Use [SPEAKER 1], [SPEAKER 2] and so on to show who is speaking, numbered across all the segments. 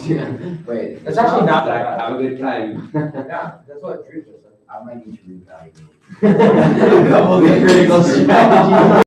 [SPEAKER 1] Wait,
[SPEAKER 2] It's actually not that bad.
[SPEAKER 3] Have a good time.
[SPEAKER 2] Yeah, that's what Drew just said.
[SPEAKER 1] I might need to reevaluate. Couple of critical strategies.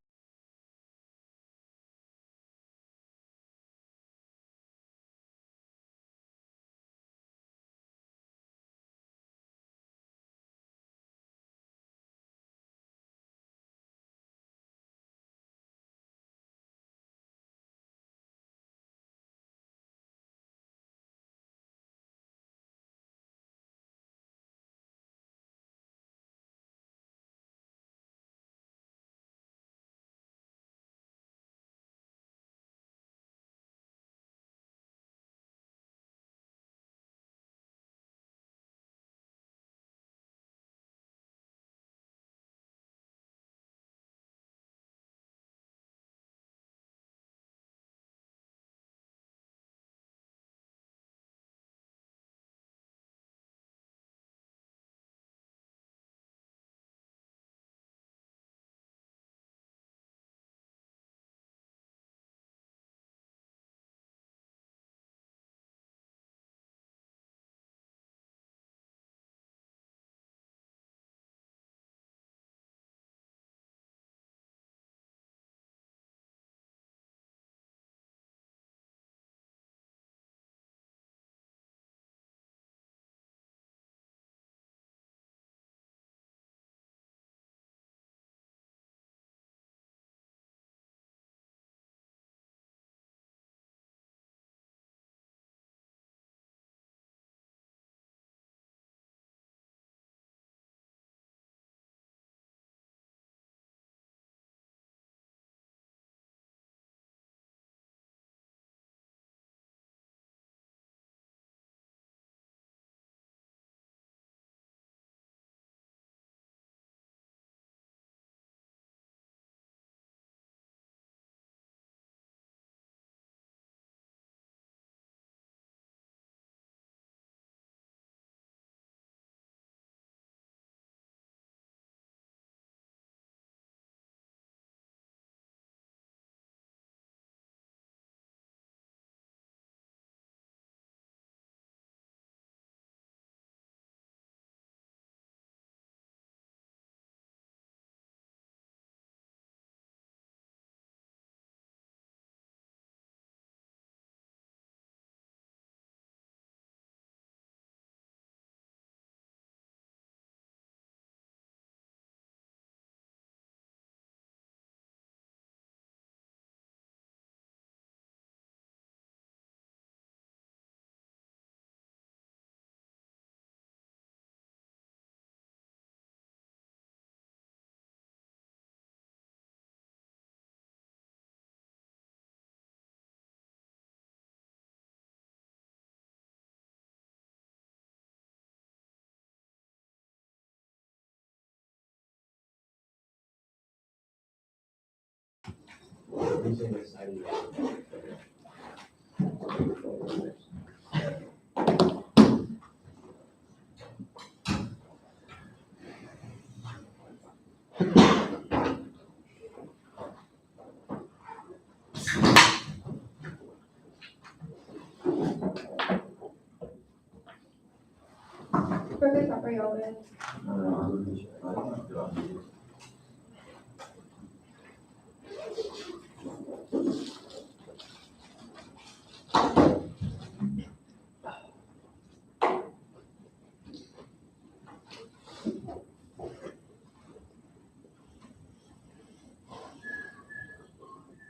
[SPEAKER 4] Perfect up for yoga.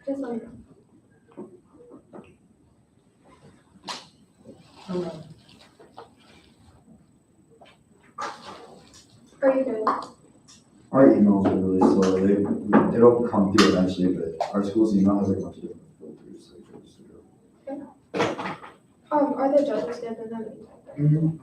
[SPEAKER 4] Just let me know. Are you good?
[SPEAKER 1] Our emails are really slow. They don't come through eventually, but our school's email has like a bunch of different filters. So you just
[SPEAKER 4] Are the judges good in them?
[SPEAKER 1] Mm-hmm.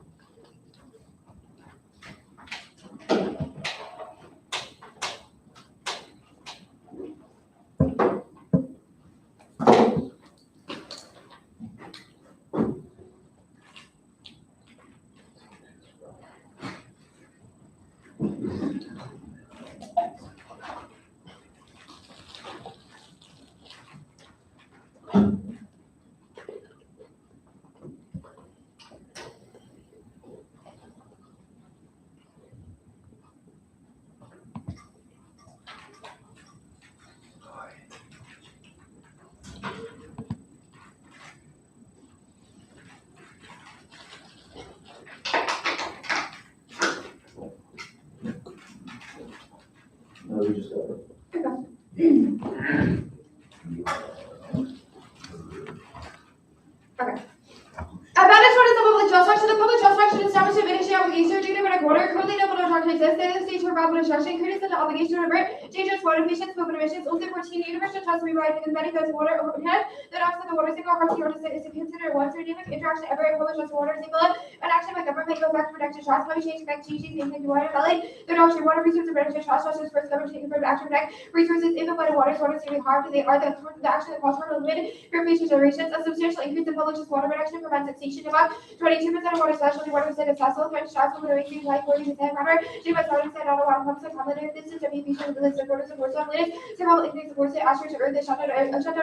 [SPEAKER 4] Advantage one is the public trust action. The public trust action established a ministry obligation due to an order. Currently, no public trust exists. In the state for public instruction, creates an obligation to revert changes, water patients, open emissions. Also, 14 universal trust we provide with benefits water overhead. That after the water single property order is to consider one dynamic interaction every public trust water single an action by government goes back to protection trust. Climate change affect changes in the water valley. The auction water resources benefit trust is first government taking for action protect resources in the water is really hard. They are the action that calls for limited for future generations. A substantial increase in public trust water reduction prevents extinction of 22% of water specialty water percent accessible, French shots will increase like 40% water, she was starting to out of water pumps and common distance to be featured with the supporters of water limits, to help increase the force to Asher to earth the shutdown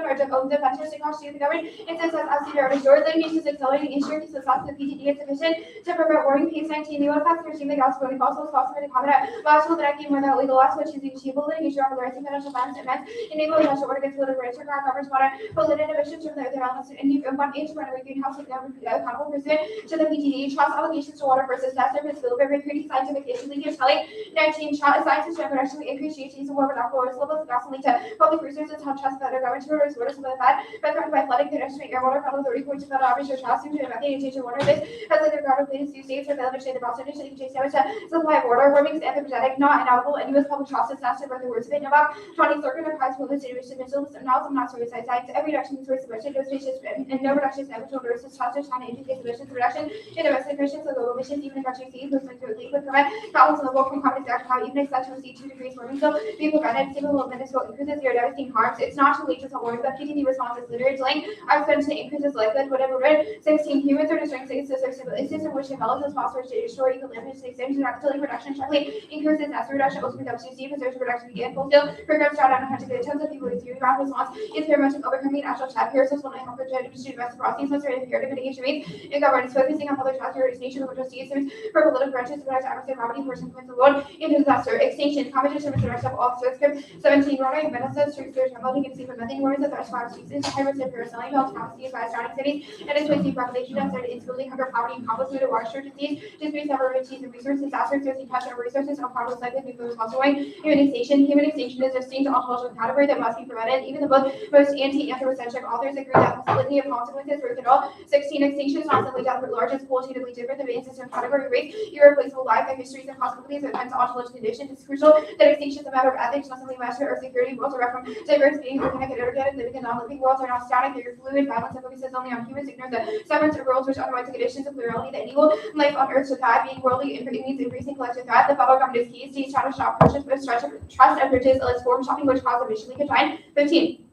[SPEAKER 4] or to own the fantastic cost to the government. It says that as the already stored, then uses accelerating insurance to stop the PTD is sufficient to prevent warning case 19. The US facts machine the gas burning fossils, phosphorus, common last will that more than illegal last which is achievable litigation of the rising financial finance events, enable financial order against political rights, covers water, polluted emissions from their elements, and you can into running greenhouse accountable pursuant to the PTD, trust obligations to water versus that surface field, very creating scientific issues, leakage, telling 19 scientists and production increase changes in water levels of gasoline to public resources, how trust federal government to water so that but by flooding connection to air water from 30 points of average or trust into the change in water base has like the ground places few states are available to the process initially change damage to supply of water warmings anthropogenic not inaudible and US public trust is not to the words of it about 20 circuit of price pollution situation missiles and now some not suicide sites every reduction in source emission demonstrations and no reduction in temperature versus trust is trying to indicate emissions reduction in domestic emissions of global emissions even if countries see movement to lead would prevent problems in the world from coming back how even if such will see 2 degrees warming so being prevented stable minuscule increases your devastating harms it's not too late to tell warning but PTD response is literally delaying our potentially increases likelihood whatever red 16 humans are destroying states to a system which develops as phosphorus to destroy equilibrium to the extent that rapidly production sharply increases as reduction also becomes UC preserves production again full scale programs start on 100 tons of people with rapid response is very much overcoming natural chat parasites will not help protect domestic processes necessary to imperative mitigation rates in governance focusing on public trust nation which trustees for political branches to protect adversary property person points of load into disaster extinction competition with the rest of all source script 17 running medicines to experience remote and see for methane warnings of the fire seasons hybrids and parasailing health capacity by surrounding cities and its wasting population that started instability hunger poverty and conflict due to water disease disputes over riches and resources disasters sourcing touch over resources on conflict cycle nuclear response away human extinction is a distinct ontological category that must be prevented even the book most anti-anthropocentric authors agree that the litany of consequences for it all 16 extinction is not simply death but largest qualitatively different than the ancestor category race irreplaceable life and histories and possibilities of intense ontological conditions it's crucial that extinction is a matter of ethics not simply matter or security worlds are from diverse beings organic and inorganic living and non-living worlds are not static they are fluid violence and focuses only on humans ignores the severance of worlds which otherwise the conditions of plurality that enable life on earth to thrive being worldly and needs increasing collective threat the federal government is key states shadow shop purchase with trust approaches illicit form shopping which cause initially confined 15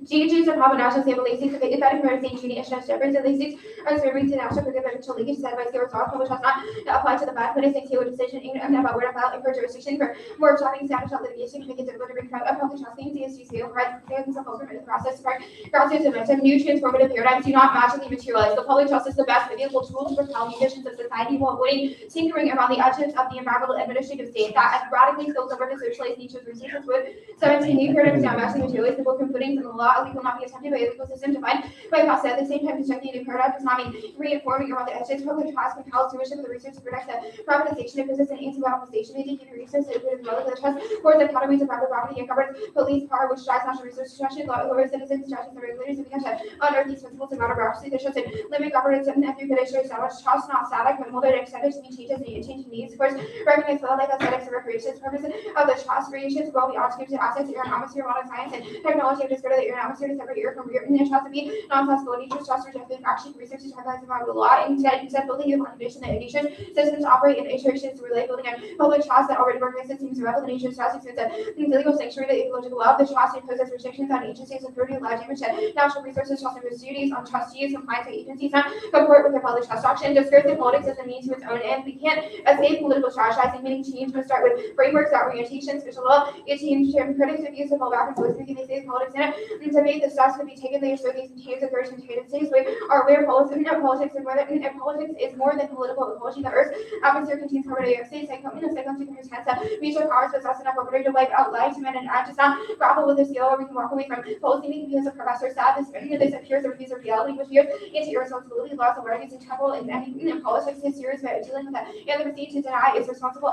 [SPEAKER 4] GHGs of Papa National Sample Lacings have been effective for St. Judy and Shepherds and Lacings are serving to national potential leakage said by zero source public has not applied to the bad police to a decision and about where to file in for jurisdiction for more shopping standard litigation can make it difficult to bring a public trust things CSG override things of the process for process of new transformative paradigms do not magically materialize. The public trust is the best available tool to propel the ambitions of society while avoiding tinkering around the edges of the environmental administrative state that radically spills over to socialize nature's resources with 17 new paradigms now magically materialize the book and footings in the law will not be attempted by a legal system defined by process. At the same time, constructing a new paradigm does not mean reinforming around the edges. Public trust compels tuition for the research to protect the privatization of business and anti-monopolization. They keep research that would develop the trust towards the categories of private property and governs police power, which drives national research destruction, lowers citizens, distractions, and regulators, and becomes to unearth these principles of bureaucracy. The trust in limit governance and through fiduciary establish trust not static, but molded and extended to meet changes and changing needs. Of course, recognize wildlife aesthetics and recreations purposes of the trust creations will be outstripped to assets, your atmosphere, modern science, and technology have discovered that your atmosphere is separate year from year, and it has to be non-possible. Nature's trust rejected action research to recognize the law, instead building a condition that nation systems operate in iterations to relate building a public trust that already works systems revel the nature's trust extends the illegal sanctuary, the ecological love, the trust imposes restrictions on agencies and authority allow damage to natural resources, trust imposes duties on trustees, compliance with agencies, not comport with their public trust action, discursive politics as a means to its own end. We can't escape political strategizing, meaning change must start with frameworks, that orientation, special law, it change critics of use of all back and forth, they say politics in it, and to make the steps could be taken, they assert these contains of version tendencies, we are aware politics is more than politics is more than political ecology. The Earth's atmosphere contains carbon dioxide, cyclone sequence has mutual powers possess enough ability to wipe out life to men and does not grapple with the scale where we can walk away from policy making because of Professor Sad. This appears a refuse of reality, which fears into irresponsibility, loss of awareness, and temporal and politics. His series about dealing with that anthropocene to deny is irresponsible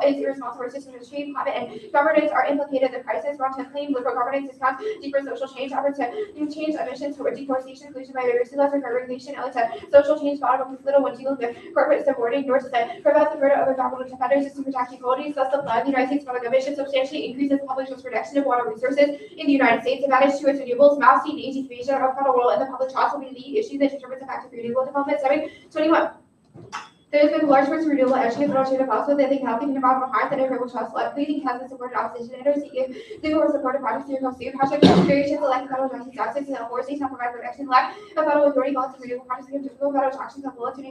[SPEAKER 4] system of stream, climate, and governance are implicated. The crisis brought to claim liberal governance discounts deeper social change, efforts to New change emissions for deforestation, inclusion, biodiversity loss, or regulation, social change, bottom of little one deal with corporate subordinate nor to prevent the murder of environmental defenders is to protect equalities, thus the plan the United States federal government substantially increases public trust protection of water resources in the United States. Advantage to its renewables, mass and aging creation of federal role in the public trust will be the lead issue that determines effective renewable development. 721. There has been large source of renewable energy as an alternative also that they can help the environmental harm that environmental trust led pleading has been supported opposition and they will support projects here come soon. Hashtag variations like federal justice access and four states not provide protection lack of federal authority laws and renewable projects against difficult federal actions of law to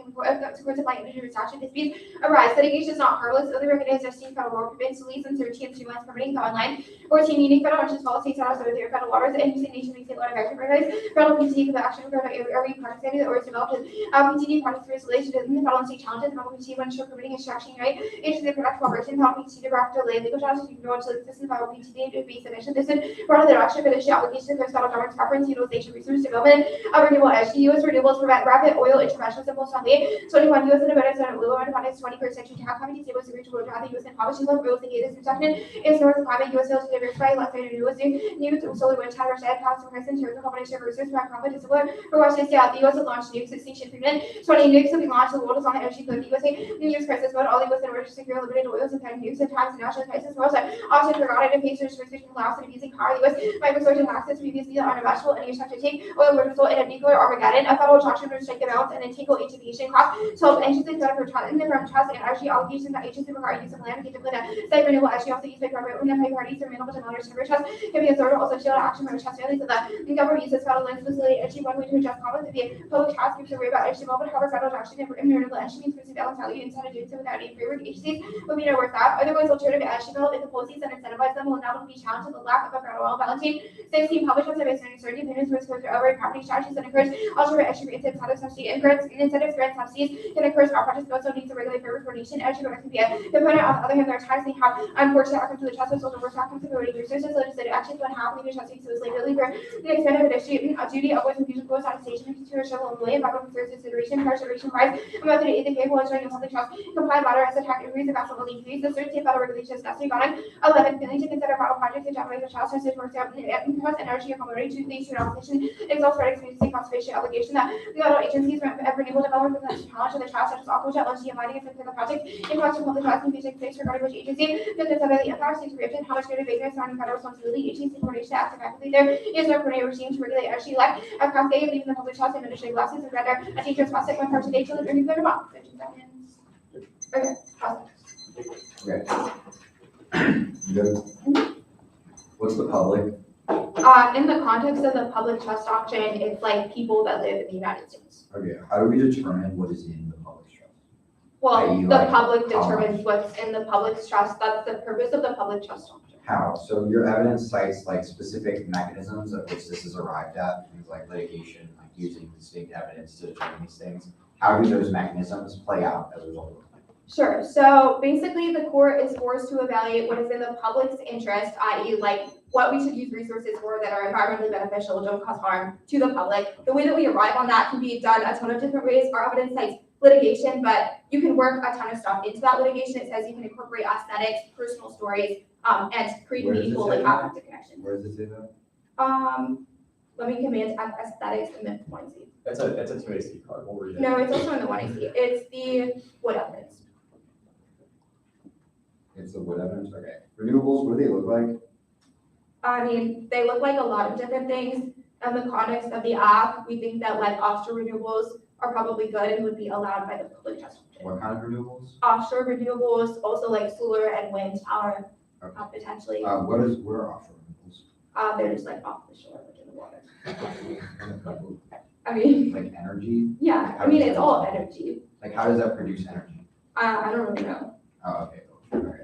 [SPEAKER 4] courts apply energy reduction disputes arise. Litigation is not harmless. Only recognized as state federal law prevents delays, uncertainty, and streamlines permitting the online 14 unique federal actions follow states outside of their federal waters and using nation state law effective recognize federal PTD for the action of every project study or is developed as PTD projects for installation in the federal and state challenges and federal PTD when ensure permitting extraction right into the product cooperation federal PTD to draft delay legal challenges to grow into the system federal PTD to be submission. This is part of the direction for the application of federal government's preference utilization resource development of renewable energy. U.S. renewables prevent rapid oil interventions and most only 21 U.S. independence and oil independence 21st century to have coming to stable to the U.S. and publishing of rules and this protection is north of climate U.S. sales to diversify less than renewables new solar wind tower shed power suppressant terms of combination of resources for profit discipline for Washington State. The U.S. has launched nukes extinction treatment 20 nukes will be launched. The world is on the energy code. The USA New Year's crisis mode. All the U.S. in order to secure limited oils and pen nukes and times and national crisis world often forgotten and faced restrictions between collapse and abusing power. The U.S. Microsoft and access previously unimaginable and attempt to take oil would result in a nuclear Armageddon. A federal doctrine would strike the balance and entangle education costs to help agencies that are from trust and energy obligations that agencies require use of land to get to site renewable energy also used by government parties or minimal to moderate timber trust can be absorbed also shield action by trust families so that the government uses federal land to facilitate energy. One way to address conflict would be public trust groups to worry about energy development. However, federal doctrine and renewable energy means perceived balance value instead of doing so without any framework. Agencies would be no worth that. Otherwise, alternative energy development the policies that incentivize them will inevitably be challenged with the lack of a federal balancing. 16 public trust based on uncertainty opinions risk for over property strategies that encourage alternative energy incentives subsidy and incentives grant subsidies can encourage our projects also needs to regulate for coordination. Energy production can be a component. On the other hand, there are times they have unfortunate outcomes to the trust which will work outcomes of voting resources. Legislative actions when happening to trust so legally for the extent of distributing a duty of confusion goes on station to a shovel employee and public resource consideration preservation rights a method to aid the capable ensuring public trust comply matter as attack increase of vessel increase the certainty of federal regulations necessary on 11 failing to consider federal projects and generate the child services works out and energy accommodating to the issue opposition exalts for community conservation obligation that the federal agencies of renewable development present challenge of the child such as aqua jet LNG and mining and the project in question public trust can be taken place regarding which agency that the federal impacts to reaction how much greater vagueness surrounding federal responsibility agency coordination to act effectively there is no coordinated regime to regulate energy like a cascade leaving the public trust administrative lessons and render a dangerous prospect when part today children or nuclear bomb. Okay,
[SPEAKER 1] Okay. You good? What's the public?
[SPEAKER 4] in the context of the public trust doctrine, it's like people that live in the United States.
[SPEAKER 1] Okay, how do we determine what is in the public trust?
[SPEAKER 4] Well,
[SPEAKER 1] i.e.
[SPEAKER 4] the
[SPEAKER 1] like
[SPEAKER 4] public
[SPEAKER 1] how
[SPEAKER 4] determines what's in the public trust. That's the purpose of the public trust doctrine.
[SPEAKER 1] How? So your evidence cites like specific mechanisms at which this is arrived at, things like litigation, like using distinct evidence to determine these things. How do those mechanisms play out as a result of the claim?
[SPEAKER 4] Sure. So basically, the court is forced to evaluate what is in the public's interest, i.e., like what we should use resources for that are environmentally beneficial, don't cause harm to the public. The way that we arrive on that can be done a ton of different ways. Our evidence cites litigation, but you can work a ton of stuff into that litigation. It says you can incorporate aesthetics, personal stories, and create meaningful like affective connections.
[SPEAKER 1] Where does it say that?
[SPEAKER 4] Let me command aesthetics and then 1AC.
[SPEAKER 2] That's a 2AC card. We'll read it.
[SPEAKER 4] No, it's also in the 1AC. It's the wood evidence.
[SPEAKER 1] It's the wood evidence? Okay. Renewables, what do they look like?
[SPEAKER 4] I mean, they look like a lot of different things. In the context of the app, we think that like offshore renewables are probably good and would be allowed by the public trust.
[SPEAKER 1] What kind of renewables?
[SPEAKER 4] Offshore renewables, also like solar and wind power,
[SPEAKER 1] Okay.
[SPEAKER 4] potentially.
[SPEAKER 1] What are offshore renewables?
[SPEAKER 4] They're just like off the shore, like in the water. I mean,
[SPEAKER 1] Like energy?
[SPEAKER 4] yeah, I mean, it's all energy.
[SPEAKER 1] Like how does that produce energy?
[SPEAKER 4] I don't really know.
[SPEAKER 1] Oh, okay. Okay.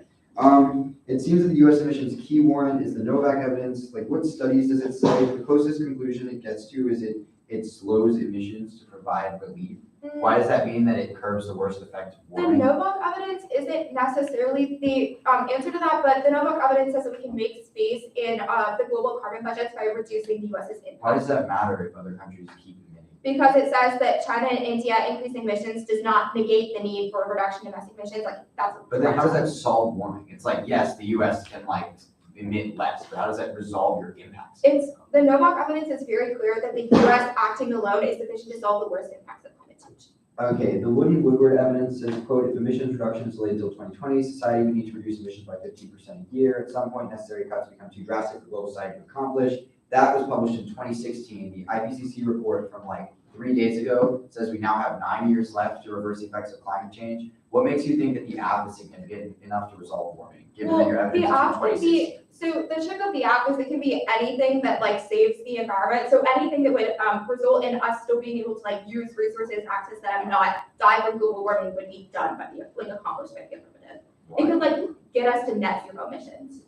[SPEAKER 1] It seems that the U.S. emissions key warrant is the Novak evidence. Like, what studies does it say? The closest conclusion it gets to is it slows emissions to provide relief. Why does that mean that it curbs the worst effect of
[SPEAKER 4] The
[SPEAKER 1] warming?
[SPEAKER 4] Novak evidence isn't necessarily the answer to that, but the Novak evidence says that we can make space in the global carbon budgets by reducing the U.S.'s impact.
[SPEAKER 1] Why does that matter if other countries keep emitting?
[SPEAKER 4] Because it says that China and India increasing emissions does not negate the need for a reduction in domestic emissions. Like that's.
[SPEAKER 1] But then how does that solve warming? It's like, yes, the U.S. can like
[SPEAKER 2] emit less, but how does that resolve your impacts?
[SPEAKER 4] The Novak evidence is very clear that the U.S. acting alone is sufficient to solve the worst impacts of climate change.
[SPEAKER 1] Okay, the Woodward evidence says, quote, if emissions reduction is delayed until 2020, society would need to reduce emissions by 15% a year. At some point, necessary cuts become too drastic for global society to accomplish. That was published in 2016. The IPCC report from like 3 days ago says we now have 9 years left to reverse the effects of climate change. What makes you think that the app is significant enough to resolve warming? Given that your evidence
[SPEAKER 4] the
[SPEAKER 1] is
[SPEAKER 4] app
[SPEAKER 1] from
[SPEAKER 4] would be, so the trick of the app is it can be anything that like saves the environment. So anything that would result in us still being able to like use resources, access that have not died from global warming would be done by the, like accomplished by the affirmative. It could like get us to net zero emissions.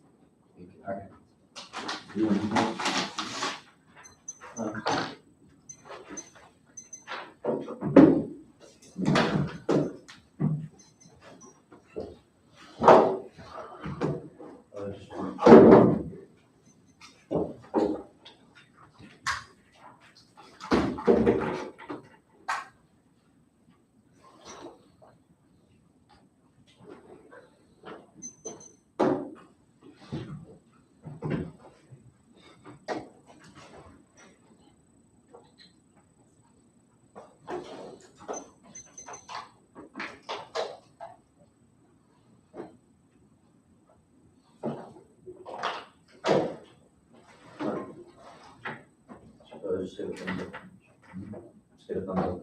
[SPEAKER 1] Okay.
[SPEAKER 3] Just get a thumbs up.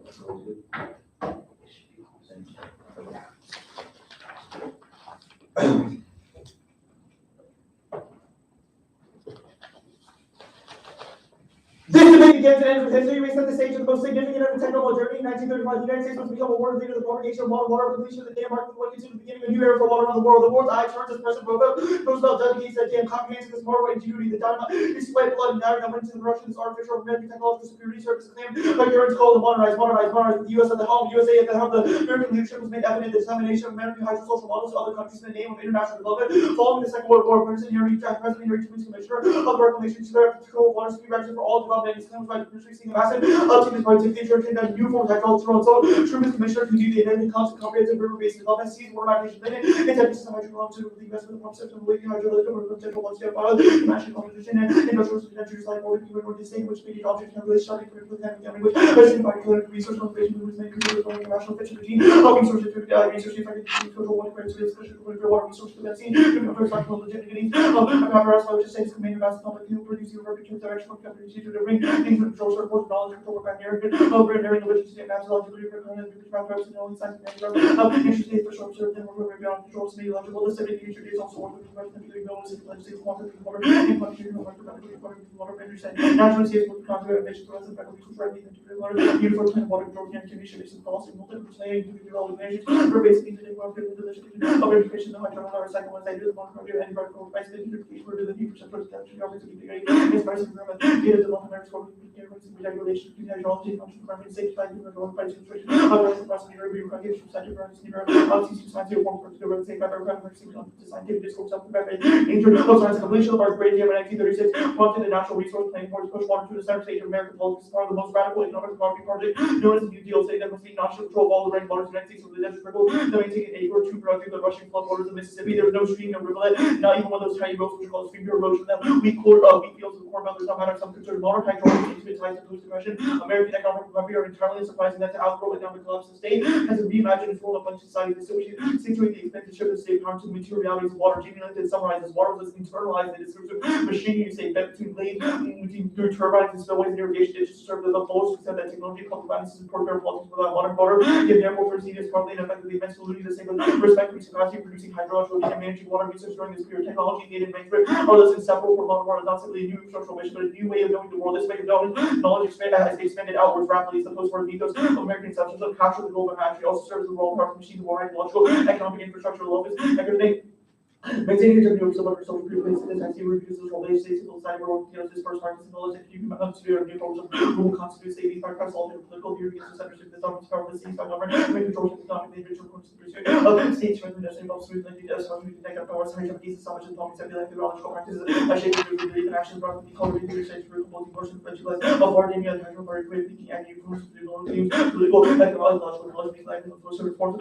[SPEAKER 5] This debate begins and ends with history. We set the stage for the most significant ever technical journey. In 1935, the United States was to become a world leader in the propagation of modern water. Completion of the dam marked what considered the beginning of a new era for water around the world. The world's eye turns as President Roosevelt dedicates that dam, comprehensive, the smart way, ingenuity, the dynamite, its sweat, blood, and iron, into the Russian, this artificial American technological superiority service claim. Like the Earth's called to modernize. With the U.S. at the helm, USA at the helm, the American leadership was made evident. The dissemination of American hydrosocial models to other countries in the name of international development. Following the Second World War, President Henry Commissioner of the Reclamation to the control of water security for all development. His claims by seeing the massive uptake by the future that new form of hydrological so Truman's commissioner to do the enabling constant comprehensive river-based development sees water migration limit intended to hydrological to the U.S. with the form system leaking hydrological potential once they file national competition and industrial potentials like water even or distinguished media object and really starting to include them which in particular resource conservation movements may contribute to the national efficient regime of resources to research effective total water credits with special water resource to vaccine to confer cycle legitimacy apparatus which is saying commander vast public who produce your work to direction of companies to the ring things with control support knowledge control by narrative over narrative which is methodology for current mathematics and only science and interesting for short serve and over beyond controls may legible the study future days also work with the rest of the knowledge and legislative quantity water and quantity of water understand naturally safe with contour emissions for us and faculty to try to water uniform and water control and commission based on policy multiple saying to develop measures for basically the development of the legislation of education the hydro and cycle and ideas of project and vertical price the education for the new percent for the opportunity is price improvement data development for regulation to hydrology function environment safety by the control price situation of the possibility review conditions center for near CC science form for the road safe by scientific discourse of the nature of science completion of our great year in 1936 wanted the natural resource plan for to push water to the center stage of American politics part of the most radical economic development project known as the New Deal state that must be national control of all the rainwaters in the United States of the desert trickle that maintain an acre or two productive the rushing floodwaters of Mississippi. There was no stream, no rivulet, not even one of those tiny roads which are called stream erosion that we fields of the corn belt does not matter some considered modern hydrology to ties to post depression. American economic recovery are entirely surprising that to outgrow economic collapse of the state has reimagined its role in a bunch of society to situate the expenditure of the state harm to the materialities of water. Jamie Lincoln summarizes water was internalized in its machinery you say between blade through turbines and spillways and irrigation ditches to serve the fullest extent that technology cultivates to support their politics without modern water. Yet therefore foreseen as partly and effectively immense polluting the same respect for capacity of producing hydroelectricity and managing water research during this period. Technology needed management are less inseparable from modern water, not simply a new structural mission, but a new way of knowing the world. This way of knowledge has expanded outwards rapidly as the post-war ethos of American conceptions of capture the global mastery also serves the role of powerful machines of war, ideological, economic infrastructure, locus, economic. Maintaining a new social preplace in this active reviews of all states civil society where dispersed markets and knowledge and human severe new forms of rule constitute states by press all political theory against the censorship the dominant power of the states by government make control of economic the individual course of the states when the national involves smooth like the as much we can take up powers high cases so much as topics that be like theological practices as shaping the belief and actions brought to the color of the states for promoting portion of of ordinary and hydro very great thinking and new forms of the teams political economic logical knowledge these like the forms of become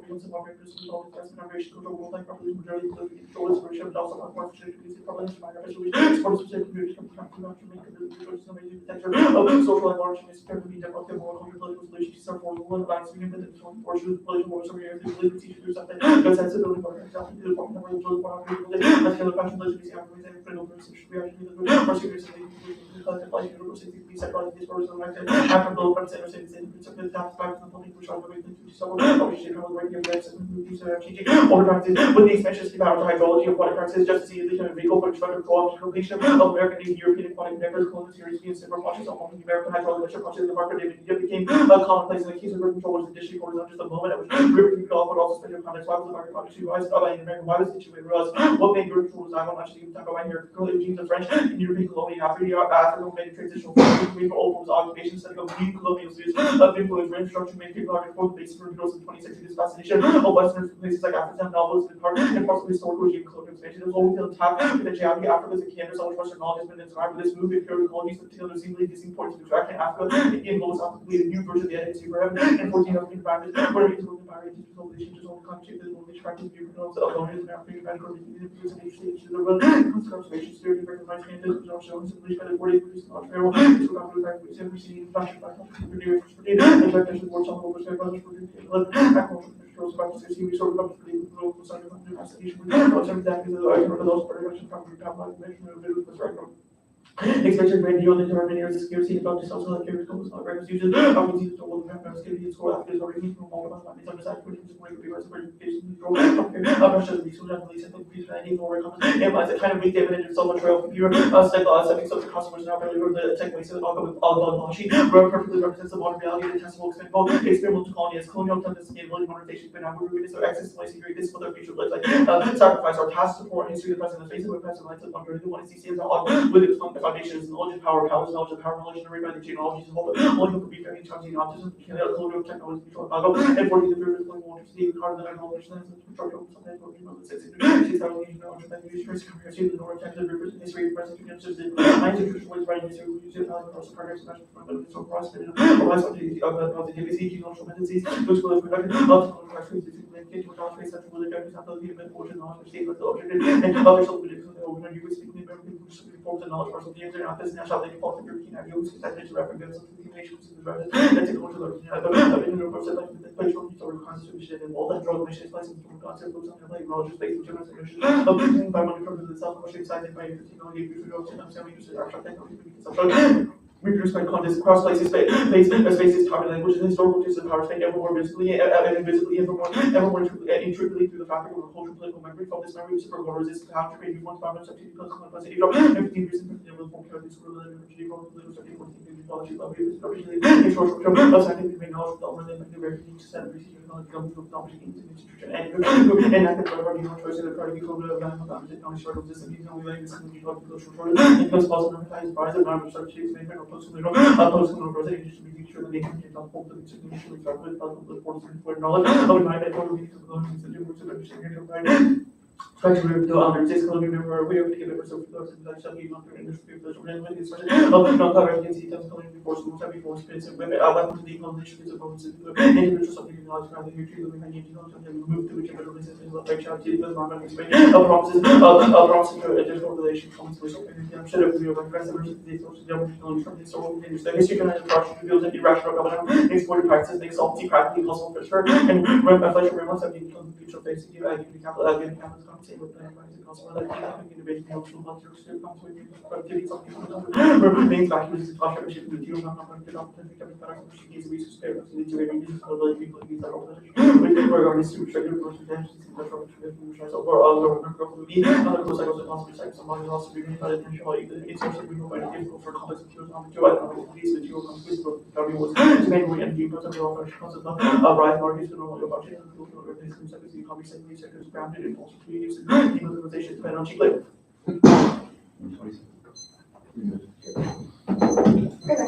[SPEAKER 5] from some of our principles of the migration control like properly majority control this version, but also more efficient to use the public mind officially support specific communities from time to make community choices and major detector of social and large and secure to be developed in moral culture political solutions to serve more one lines to the portion of political wars over here the belief teachers or something that sensibility for example to the point of religious war as the fashion legislation and and critical research reaction to the prosecutors and collective life university psychology disorders and like after the parts and the task back to the public which are related to several publishing on the radio webs and movies and changing order practices with the expansion of power to hydrology of water practices just to see the kind of vehicle for trying to draw completion of American Navy European aquatic connectors colonial series being super watches on the American hydraulic pressure in the market it became a commonplace in the case of river control was the district orders on just a moment at which river control but also special context why was the market project supervised by American why was it situated was what made river control design not just even talk about here early regimes of French and European colonial after Africa made transitional from old forms of occupation setting up new colonial series of influence for infrastructure made people are for the basis for growth in the 20th century this fascination of Westerners from places like Africa novels and parts of historical regime colonial expansion it was always intact with the geography Africa's and Canada so much Western knowledge has been inscribed with this move in pure colonies particular seemingly distinct points of extraction Africa in global south completed a new version of the edit super and 14 African environments where it is moving by digital relations only country that will extract the new controls of colonies and African radical influence and stage to the world conservation spirit recognized candidates which are shown simply by the 40 produced in Australia it's about the fact that we have received fashion by country for new expertise and practice with more some over their brothers for agricultural controls about the city we sort of about the political for some of the investigation with some of that is the argument for those production from the top line measurement of the record expected great deal of the many years of security about the social and character was not records usually obviously the world of members can be score after is already from all of us on the side for the way to be verification control I'm sure the research and release and please any more comments and as a kind of weak evidence of self trail computer setting some customers now really the tech waste and all about machine perfectly represents the modern reality of the testable experimental colony as colonial time sustainability modernization but now we're witness or access to my security this for their future lives like sacrifice our task support history of the present the face of the present lights of wonder the one see stands on with its foundation is knowledge and power knowledge and power knowledge generated by the genealogies of all the could be very challenging autism colonial technology control and for the period of water the card that I know understands the control sometimes what we know that says 6,000 years knowledge that use trace comparison to the north and the rivers and history of present conditions the lines of traditional ways writing history use it across the progress of the so prosperous otherwise of the DBC genealogical tendencies which will have productive multiple questions to communicate with all trace central with the example of the event origin knowledge of statements the objective and other social beliefs of the organ you would speak in American forms of knowledge for some years and after this national they fall to European ideals that to represent some communications in the record that take over to learn in the process like the place from historical constitution and all that drug missions license from concept books on the like knowledge based on general solutions of by money from the self machine science and by technology future drugs and I'm saying interested our technology reproduced by context across places, spaces, time, and language, and historical uses of power span ever more visibly and invisibly, ever more intricately through the fabric of cultural political memory. From this memory, super will resist the power to create new forms of environment, subject to political and positive, and 15 years in the form characters who are living in from political study, 14 years policy, love, originally, in short term, scientific knowledge, development, and the very unique set of research, government of knowledge, institution, and active part of our choice in the part of the code of technology, short of this, and only language, and because possible, advertising, bars, and non substitutes, post-colonial representation to be sure that they can get on hold of the significantly with knowledge of environment for the colonies and different understanding Especially the undertakes colonial member way of to give it so for those that shall be not in industry of the with this not cover against the colonial before schools have before space and women weapon to the colonization is opposed to individuals something in knowledge rather than the living and you know something moved to which better resistance of like child to the environment explain promises to additional relation comments for something I'm sure of real like rest of the social knowledge from historical figures the history can approach reveals an irrational government exploited practices makes salty practically possible for sure and flesh realize that the future face to give capital compensate with the also like innovation emotional culture productivity something remains back to this partnership with you not going to adopt she needs research there to lead to a responsibility people use that with the program is to restrict the person or other be other course I also possibly say someone is also being by potentially it's also being quite difficult for complex materials on to these material companies but W was mainly and deep of the concept of right markets and all about it organisms like the conversation research is grounded in also to use demobilization depending on cheap labor.
[SPEAKER 4] Okay.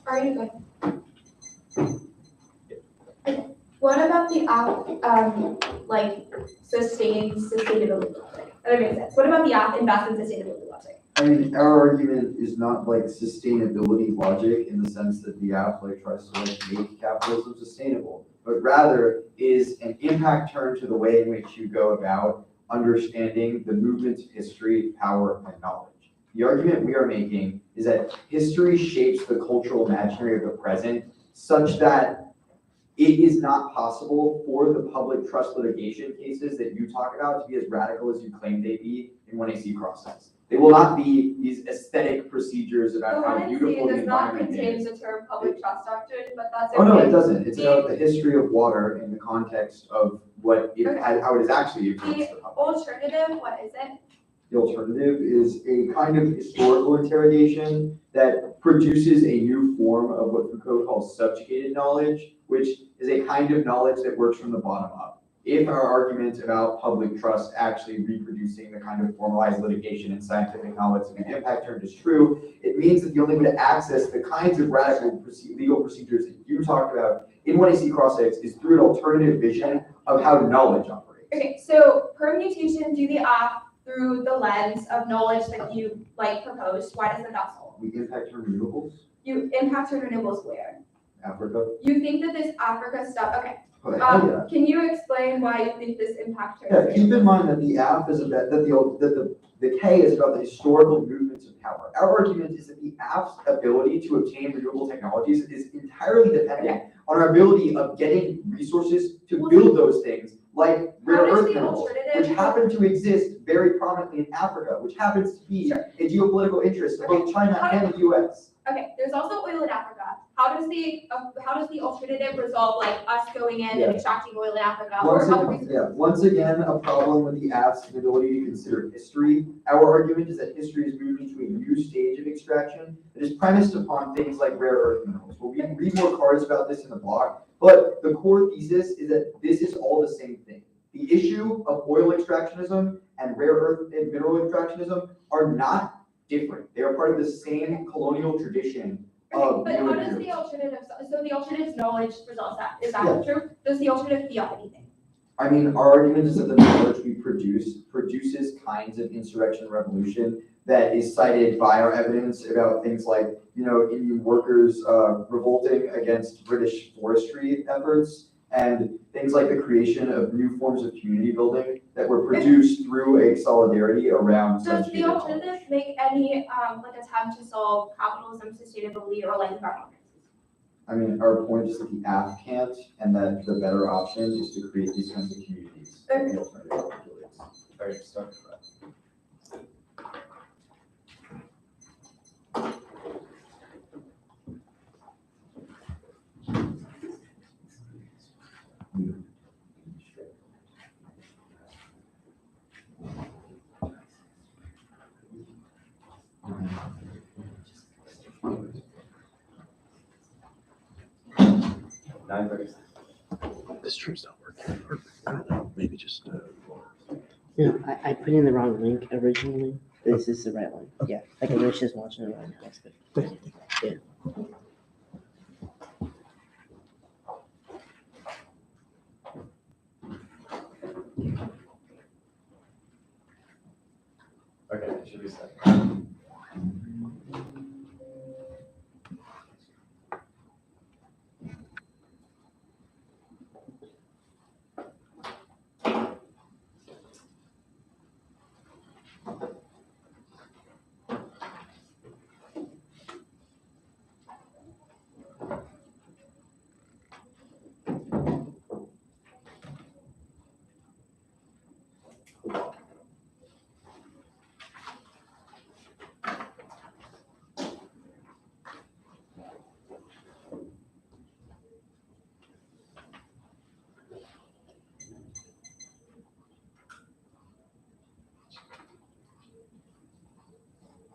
[SPEAKER 4] Are you good? Okay. What about the like sustainability logic? That makes sense. What about the investment sustainability logic?
[SPEAKER 1] I mean, our argument is not like sustainability logic in the sense that the app like tries to like make capitalism sustainable, but rather is an impact turn to the way in which you go about understanding the movements of history, power, and knowledge. The argument we are making is that history shapes the cultural imaginary of the present such that it is not possible for the public trust litigation cases that you talk about to be as radical as you claim they be in 1AC process. They will not be these aesthetic procedures about how beautiful the
[SPEAKER 4] does not
[SPEAKER 1] environment
[SPEAKER 4] contain
[SPEAKER 1] is.
[SPEAKER 4] the term public trust doctrine, but that's okay.
[SPEAKER 1] Oh, no, it doesn't. It's about the history of water in the context of what it, how it is actually influenced the public.
[SPEAKER 4] Alternative, what is it?
[SPEAKER 1] The alternative is a kind of historical interrogation that produces a new form of what Foucault calls subjugated knowledge, which is a kind of knowledge that works from the bottom up. If our argument about public trust actually reproducing the kind of formalized litigation and scientific knowledge of the impact term is true, it means that the only way to access the kinds of radical legal procedures that you talked about in 1AC cross-ex is through an alternative vision of how knowledge operates.
[SPEAKER 4] Okay, so permutation do the through the lens of knowledge that you proposed. Why doesn't that solve?
[SPEAKER 1] We impact renewables,
[SPEAKER 4] You impact renewables where?
[SPEAKER 1] Africa.
[SPEAKER 4] You think that this Africa stuff, okay.
[SPEAKER 1] Oh, hell yeah.
[SPEAKER 4] Can you explain why you think this impacts
[SPEAKER 1] Yeah, keep in mind that the AF is about the K is about the historical movements of power. Our argument is that the AF's ability to obtain renewable technologies is entirely dependent on our ability of getting resources to build those things, like rare earth minerals, which happen to exist very prominently in Africa, which happens to be a geopolitical interest of both China and the US.
[SPEAKER 4] Okay, there's also oil in Africa. How does the alternative resolve us going in and extracting oil in Africa
[SPEAKER 1] Once again, a problem with the AF's inability to consider history. Our argument is that history is moving to a new stage of extraction that is premised upon things like rare earth minerals. We'll read more cards about this in the blog, but the core thesis is that this is all the same thing. The issue of oil extractionism and rare earth and mineral extractionism are not different. They are part of the same colonial tradition.
[SPEAKER 4] But how does the alternative, so the alternative knowledge resolves that? Is that true? Does the alternative fiat anything?
[SPEAKER 1] I mean, our argument is that the knowledge we produces kinds of insurrection revolution that is cited by our evidence about things like, Indian workers revolting against British forestry efforts, and things like the creation of new forms of community building that were produced through a solidarity around.
[SPEAKER 4] Does the alternative make any attempt to solve capitalism, sustainability, or environmental crises?
[SPEAKER 1] I mean, our point is that the AF can't, and that the better option is to create these kinds of communities.
[SPEAKER 4] Okay.
[SPEAKER 2] Very start.
[SPEAKER 6] This term's not working. Or, I don't know. Maybe just.
[SPEAKER 7] I put in the wrong link originally. This is the right one. Yeah, I was just watching it right now. That's good. Yeah.
[SPEAKER 2] Okay, it should be set.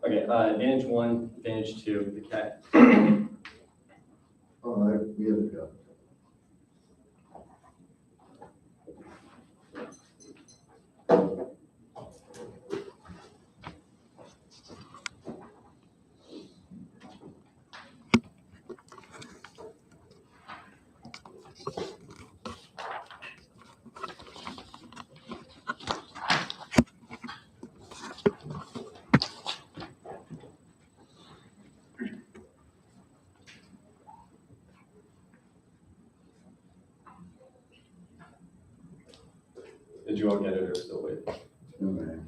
[SPEAKER 2] Okay, advantage 1, advantage 2, the cat.
[SPEAKER 1] Oh, we have to go.
[SPEAKER 2] Did you all get it or still wait?
[SPEAKER 1] Okay.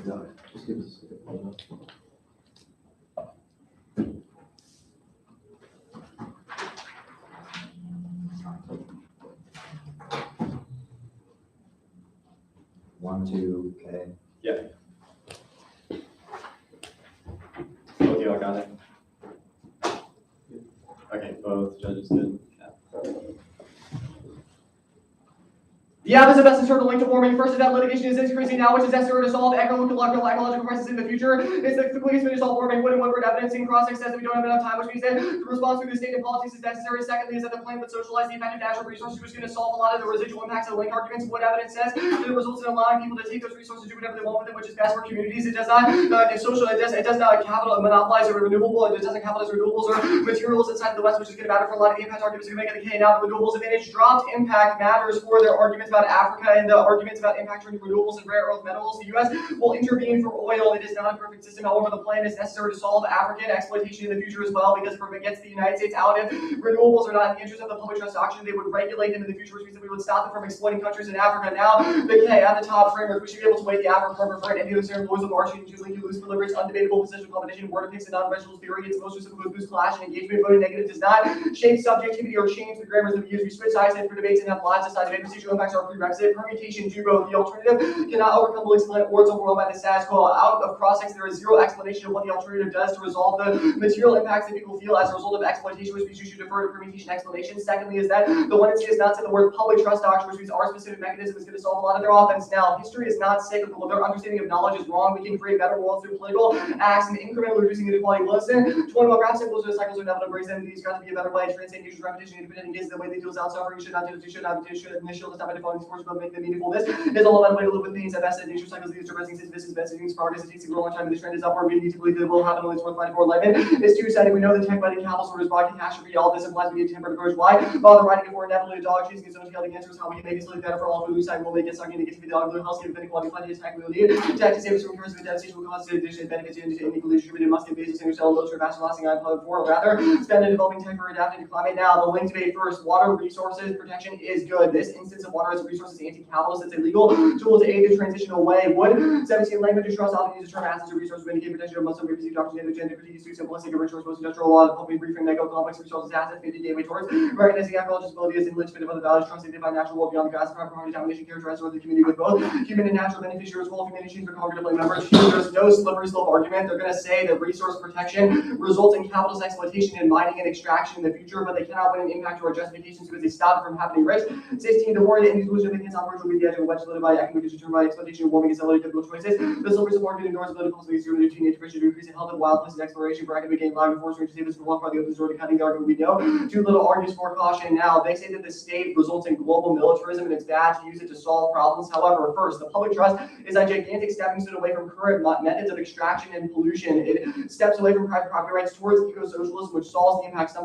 [SPEAKER 1] No, just give us a second. One, two, okay.
[SPEAKER 2] Both of y'all got it? Okay, both judges did.
[SPEAKER 8] The opposite best internal link to warming. First is that litigation is increasing now, which is necessary to solve ecological crisis in the future. It's the quickest way to solve warming. When word evidence in cross-check says that we don't have enough time, which means that the response through the state and politics is necessary. Secondly, is that the plan would socialize the effective natural resources, which is going to solve a lot of the residual impacts of the link arguments. What evidence says that it results in allowing people to take those resources, do whatever they want with them, which is best for communities. It does not it does not monopolize or renewable. It doesn't capitalize renewables or materials inside the West, which is going to matter for a lot of the impact arguments. Are going to make it the K. Now the renewables advantage dropped impact matters for their arguments about Africa and the arguments about impact on renewables and rare earth metals. The U.S. will intervene for oil. It is not a perfect system. However, the plan is necessary to solve African exploitation in the future as well, because if it gets the United States out, if renewables are not in the interest of the public trust auction, they would regulate them in the future, which means that we would stop them from exploiting countries in Africa. Now, the K at the top framework, we should be able to weigh the African farmer for an ambulatory laws of marching to link loose for liberates, undebatable position competition, word depicts a non-vegetable theory. It's most specific with boost clash and engagement. Voting negative does not shape subjectivity or change the grammars of views. We switch sides for debates and have lives decided. Procedural impacts are prerequisite. Permutation do both. The alternative cannot overcome the explain or it's overwhelmed by the status quo. Out of cross-sex, there is zero explanation of what the alternative does to resolve the material impacts that people feel as a result of exploitation, which means you should defer to permutation explanation. Secondly, is that the one is not to the word public trust doctrine, which means our specific mechanism is going to solve a lot of their offense. Now, history is not cyclical. Their understanding of knowledge is wrong. We can create better worlds through political acts and incrementally reducing inequality. Listen, 21 graph cycles or cycles are inevitable. Breaks them. These got to be a better way. Transcend user repetition, independent engagement. The way they deal with suffering. Should not do. Should not do. Should initial. Let's not by default sports, but make them meaningful. This is all about a way to live with things. That best nature cycles. These are since this is best things. Progress. It takes a long time. This trend is upward. We need to believe that it will happen. Only it's worth fighting for. Life is two-sided. We know the tech buddy capital sort of body catastrophe. All this implies we need a tempered approach. Why? Bother writing it for inevitably a dog choosing its own tail. The answer is how we can make it slightly better for all. If we lose sight, we'll make it sucking to get to be the dog. Blue health, inequality, plenty of attack. We will need attack to save us from curse of devastation. Will cause addition benefits and inequally distributed. Must get basis in cell loads for faster lasting iPod 4. Rather, spend in developing tech for adapting to climate. Now, the link debate first. Water resources protection is good. This instance of water as a resource is anti-capitalist. It's a legal tool to aid the transition away. Would 17 language trust often use the term assets or resources to indicate protection of most of the received doctrines and agenda critiques to simplistic or resource most industrial law, helping reframe that go complex resources assets, maybe gateway towards recognizing ecological ability as a linchpin of other values, trusting to find natural world beyond the grass, proper harmony, domination, characterized with the community with both human and natural beneficiaries, all human issues for congregatively members. There's no slippery slope argument. They're going to say that resource protection results in capitalist exploitation and mining and extraction in the future, but they cannot win an impact or justifications because they stop it from happening. Right? 16, the war that any solution that can operate will be the edge of a wedge led by economic determined by exploitation and warming is only difficult choices. The slippery slope argument ignores political space to reduce teenage pressure to increase the health of wild places exploration for academic gain live enforcement to save us from one part of the open door to cutting the argument we know. Too little argues for caution. Now they say that the state results in global militarism and it's bad to use it to solve problems. However, first, the public trust is a gigantic stepping stone away from current methods of extraction and pollution. It steps away from private property rights towards eco-socialism, which solves the impacts.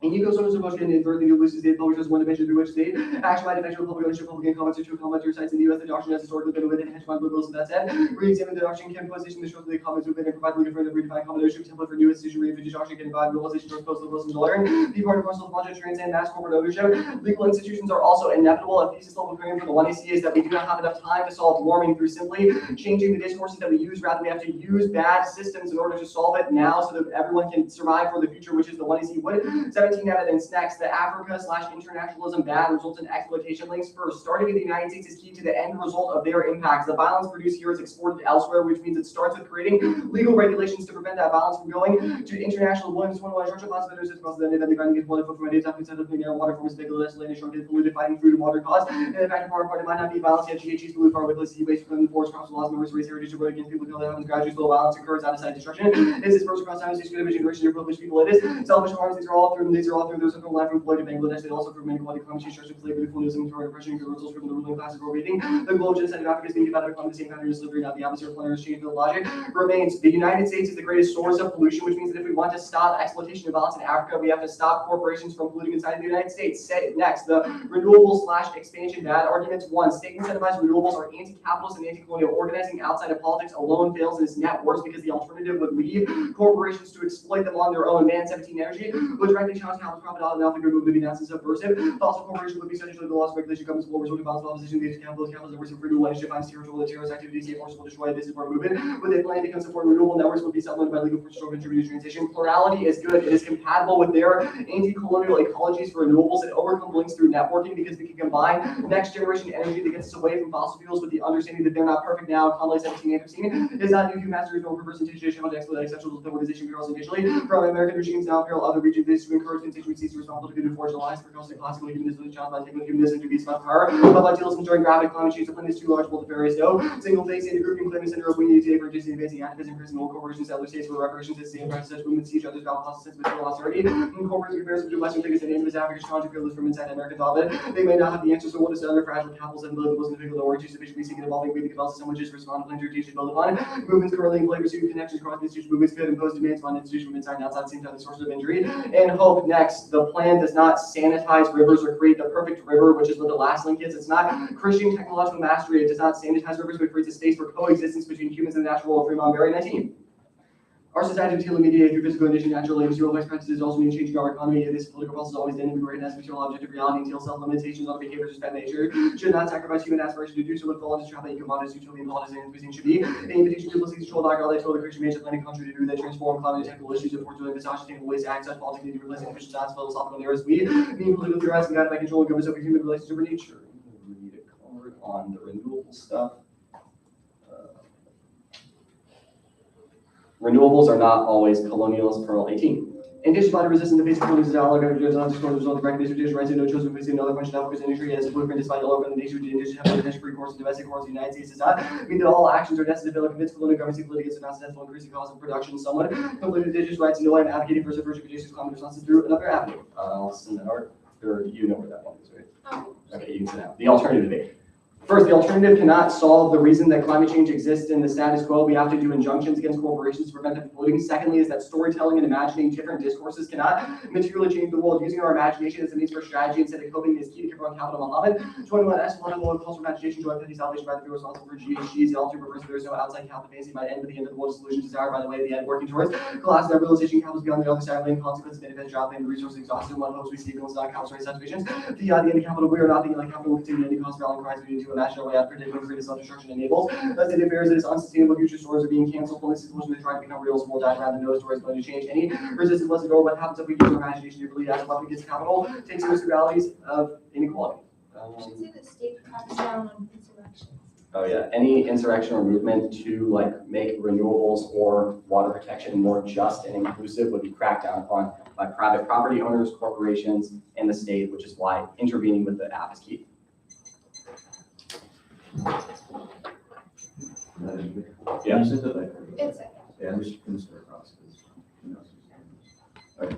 [SPEAKER 8] In eco-social motion, and thirdly, Ulysses did publish as one dimension through which state action by defense of public ownership, public comments to commenter sites in the U.S. The doctrine has historically been within hedge fund liberals. That said, re-examine the doctrine can position the short of the comments within and provide legal further redefined common ownership template for new institution re-envision doctrine can provide realization towards post-liberalism to learn. The part of personal budget transcend mass corporate ownership. Legal institutions are also inevitable. A thesis level claim for the 1AC is that we do not have enough time to solve warming through simply changing the discourses that we use. Rather, we have to use bad systems in order to solve it now so that everyone can survive for the future, which is the 1AC. What 17 evidence next. The Africa/internationalism bad results in exploitation links. First, starting in the United States is key to the end result of their impacts. The violence produced here is exported elsewhere, which means it starts with creating legal regulations to prevent that violence from going to international willingness. One of the structural consequences across the that the ground get flooded from a top instead of clean air water from a speculative desolation, shrunk polluted, fighting food and water costs. And the fact of part, it might not be violence yet. GHGs pollute far with sea waste from the forest crops, laws, members, race heritage, or against people kill that happens gradually. Slow violence occurs out of sight destruction. This is first across time, it's good vision, direction, your privileged people. It is selfish harms. These are all through these are all through those from life employed in Bangladesh. They also prove inequality, climate change, social slavery, colonialism, terror, oppression, and results from the ruling classes rotating. The global genocide of Africa is being divided upon the same country as slavery, not the opposite. Planetary change. The logic remains: the United States is the greatest source of pollution, which means that if we want to stop exploitation and violence in Africa, we have to stop corporations from polluting inside the United States. Say next, the renewable/expansion bad arguments. One, state incentivized renewables are anti-capitalist and anti-colonial. Organizing outside of politics alone fails and is net worse because the alternative would leave corporations to exploit them on their own. Man 17 Energy would directly challenge capitalist profit out and alpha group would be announced as subversive. Fossil corporations would be essentially the loss of regulation governments will resort to violence opposition to capitalist and renewable energy finds territorial and terrorist activities. The force will destroy. This is where movement with a plan to support renewable networks will be supplemented by legal for stroke contributed transition. Plurality is good. It is compatible with their anti-colonial ecologies for renewables and overcome links through networking because we can combine next generation energy that gets us away from fossil fuels with the understanding that they're not perfect now. Conley 17 and 15 is not new to masters no representation of exploit sexual organization bureaus initially from American regimes now apparel other regions to encourage constituencies responsible to forge alliance for causing classical humanism and child by taking humanism to be about power. But idealism during graphic climate change, the plan is too large, multifarious, no single face anti-grouping claiming center of we need today for just advancing activism, personal corporations, other states where reparations is same practice such movements see each other's valid costs and material austerity. Corporations comparison between Western thinkers and Indian Africans challenge fearless from inside American thought that they may not have the answers to what is under fragile capitals and political individual or to sufficiently seeking evolving we can also someone just respond to interpretation build upon movements currently in play pursue connections across institutional movements could impose demands on institutional inside and outside the same time the sources of injury and hope. Next, the plan does not sanitize rivers or create the perfect river, which is what the last link is. It's not Christian technological mastery. It does not sanitize rivers, but it creates a space for coexistence between humans and the natural world. Fremont, Berry 19. Our society is healing mediated through physical condition, natural labor, zero waste practices also mean changing our economy. This political process always ending with great as material objective reality until self-limitations on behaviors of nature should not sacrifice human aspiration to do so with fall into trap that economics, utility, and politics and increasing should be. The invitation to listen to control doctor, they told the Christian major Atlantic country to do that transform climate and technical issues of fortune and sustainable ways to access politics need to replace inefficient science, philosophical errors. We mean political theorizing guided by control and governments over human relations over nature. Read a card on the renewable stuff. Renewables are not always colonialist. Pearl 18. Indigenous body resistant to basic colonies is outlaw government does not disclose the result of recognition of tradition rights and no chosen facing another function of Africa's industry as a blueprint despite all over the nation which indigenous have potential free course and domestic course in the United States does not mean that all actions are necessary to convince colonial governments to litigate not successful increasing cost of production. Someone completed indigenous rights in no way and advocating for subversion of indigenous climate responses through another avenue. I'll send that art, or you know where that one is, right?
[SPEAKER 4] Oh.
[SPEAKER 8] Okay, you can send out. The alternative debate. First, the alternative cannot solve the reason that climate change exists in the status quo. We have to do injunctions against corporations to prevent them from polluting. Secondly, is that storytelling and imagining different discourses cannot materially change the world. Using our imagination as a means for strategy instead of coping is key to control capital Muhammad. 21. Escalable and cultural imagination, joint petty salvation by the people responsible for GHGs. The alternative refers to there is no outside capital fancy by the end of the end of the world solution desired by the way of the end working towards collapse and realization capitals beyond the other side of consequences of benefit job and the resources exhausted. One hopes we see equals not capital rate situations. The end of capital, we are not thinking like capital will continue any cost rallying cries. We need to imagine our way out predicting creative self-destruction enables. As it appears that its unsustainable future stories are being canceled, police solutions they try to become real, so we'll die around the nose stories going to change any resistance lets it go. What happens if we use our imagination to believe as weapon against capital, take serious realities of inequality.
[SPEAKER 4] You should say the state cracks down on insurrections.
[SPEAKER 8] Oh yeah, any insurrection or movement to like make renewables or water protection more just and inclusive would be cracked down upon by private property owners, corporations, and the state, which is why intervening with the app is key. Yeah.
[SPEAKER 4] It's
[SPEAKER 3] Yeah, I'm just gonna start across this. Okay.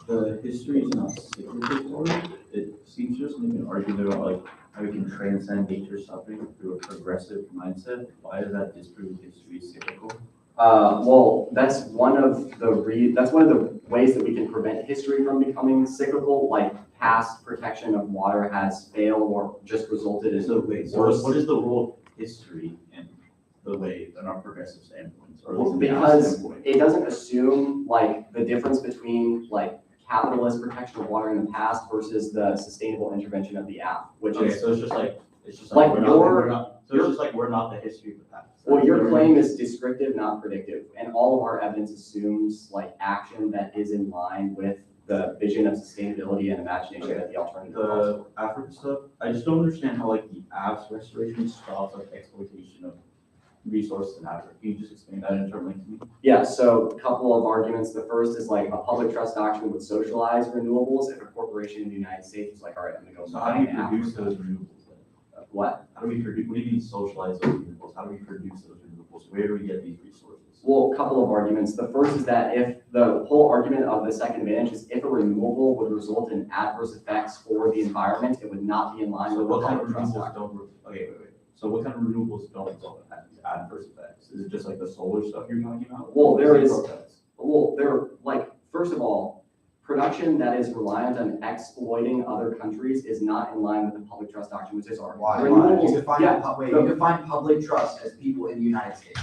[SPEAKER 3] The history is not cyclical. It seems just like an argument about like how we can transcend nature's suffering through a progressive mindset. Why does that disprove history is cyclical?
[SPEAKER 8] Well, that's one of the ways that we can prevent history from becoming cyclical. Like past protection of water has failed or just resulted in
[SPEAKER 3] So wait, so what is the role of history in the way in our progressive standpoints? Or
[SPEAKER 8] because it doesn't assume like the difference between like capitalist protection of water in the past versus the sustainable intervention of the app, which is
[SPEAKER 3] so it's just like we're not the history of the past.
[SPEAKER 8] Well, your claim is descriptive, not predictive, and all of our evidence assumes like action that is in line with the vision of sustainability and imagination that the alternative.
[SPEAKER 3] The African stuff, I just don't understand how like the app's restoration stops like exploitation of resources in Africa. Can you just explain that internally to me?
[SPEAKER 8] Yeah, so a couple of arguments. The first is like a public trust doctrine would socialize renewables. If a corporation in the United States is like, all right, I'm gonna go.
[SPEAKER 3] So how do you produce those renewables then?
[SPEAKER 8] What?
[SPEAKER 3] How do we produce? What do you mean socialize those renewables? How do we produce those renewables? Where do we get these resources?
[SPEAKER 2] Well, a couple of arguments. The first is that if the whole argument of the second advantage is if a renewable would result in adverse effects for the environment, it would not be in line
[SPEAKER 3] So
[SPEAKER 2] with the
[SPEAKER 3] what kind of
[SPEAKER 2] public trust
[SPEAKER 3] renewables
[SPEAKER 2] act.
[SPEAKER 3] don't, okay, wait. So what kind of renewables don't result in adverse effects? Is it just like the solar stuff you're talking about?
[SPEAKER 2] Well, there is-
[SPEAKER 3] Protests?
[SPEAKER 2] Well, they're like, first of all, production that is reliant on exploiting other countries is not in line with the public trust doctrine, which is our
[SPEAKER 1] Why?
[SPEAKER 2] renewables.
[SPEAKER 1] You define,
[SPEAKER 2] Yeah,
[SPEAKER 1] wait,
[SPEAKER 2] the-
[SPEAKER 1] you define public trust as people in the United States.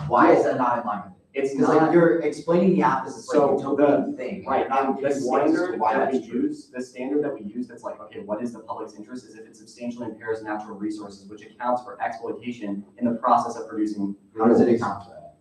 [SPEAKER 1] Why is that not in line with it?
[SPEAKER 2] It's
[SPEAKER 1] Because like
[SPEAKER 2] not,
[SPEAKER 1] you're explaining the opposite,
[SPEAKER 2] So,
[SPEAKER 1] like utopian thing.
[SPEAKER 2] right,
[SPEAKER 1] You're not
[SPEAKER 2] and the
[SPEAKER 1] giving voice to
[SPEAKER 2] standard
[SPEAKER 1] why
[SPEAKER 2] that we
[SPEAKER 1] that's true.
[SPEAKER 2] use, that's like, okay, what is the public's interest, is if it substantially impairs natural resources, which accounts for exploitation in the process of producing.
[SPEAKER 1] How does it
[SPEAKER 2] renewables.
[SPEAKER 1] account for that?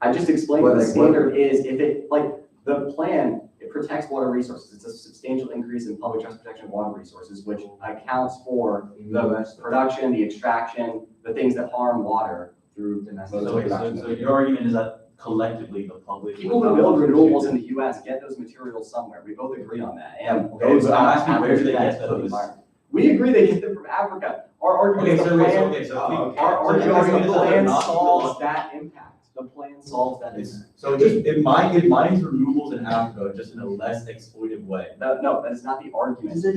[SPEAKER 2] I just explained
[SPEAKER 1] What,
[SPEAKER 2] the
[SPEAKER 1] like,
[SPEAKER 2] standard is if it, like, the plan, it protects water resources. It's a substantial increase in public trust protection of water resources, which accounts for the production, the extraction, the things that harm water through domestic
[SPEAKER 3] So, wait,
[SPEAKER 2] production.
[SPEAKER 3] so your argument is that collectively the public.
[SPEAKER 2] People who build renewables in the US get those materials somewhere. We both agree on that. And
[SPEAKER 3] Okay,
[SPEAKER 2] those
[SPEAKER 3] but I'm
[SPEAKER 2] have
[SPEAKER 3] asking where do they
[SPEAKER 2] adverse
[SPEAKER 3] get
[SPEAKER 2] effects for the
[SPEAKER 3] those?
[SPEAKER 2] environment. We agree they get them from Africa. Our argument is the plan,
[SPEAKER 3] okay, so.
[SPEAKER 2] our argument is the
[SPEAKER 3] that they're
[SPEAKER 2] plan
[SPEAKER 3] not
[SPEAKER 2] solves
[SPEAKER 3] ecological.
[SPEAKER 2] that impact. The plan solves that impact.
[SPEAKER 3] So if mining's renewables in Africa, just in a less exploitive way.
[SPEAKER 2] No, that is not the argument.
[SPEAKER 3] So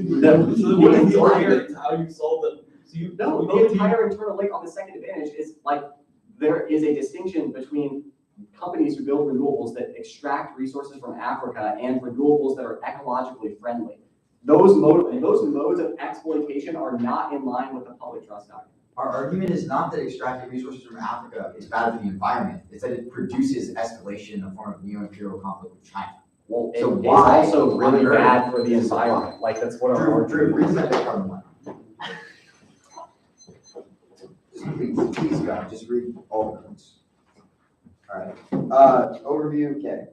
[SPEAKER 3] what is the argument? It's how you solve the, so you.
[SPEAKER 2] No, the entire internal link on the second advantage is like, there is a distinction between companies who build renewables that extract resources from Africa and renewables that are ecologically friendly. Those modes of exploitation are not in line with the public trust doctrine.
[SPEAKER 1] Our argument is not that extracting resources from Africa is bad for the environment, it's that it produces escalation in the form of neo-imperial conflict with China.
[SPEAKER 2] Well,
[SPEAKER 1] So
[SPEAKER 2] it's
[SPEAKER 1] why
[SPEAKER 2] also really
[SPEAKER 1] on earth
[SPEAKER 2] bad for the
[SPEAKER 1] is this
[SPEAKER 2] environment. Like, that's what our
[SPEAKER 1] Drew,
[SPEAKER 2] argument
[SPEAKER 1] read
[SPEAKER 2] is.
[SPEAKER 1] that carbon line. Please, God, just read all the notes. All right, overview, okay.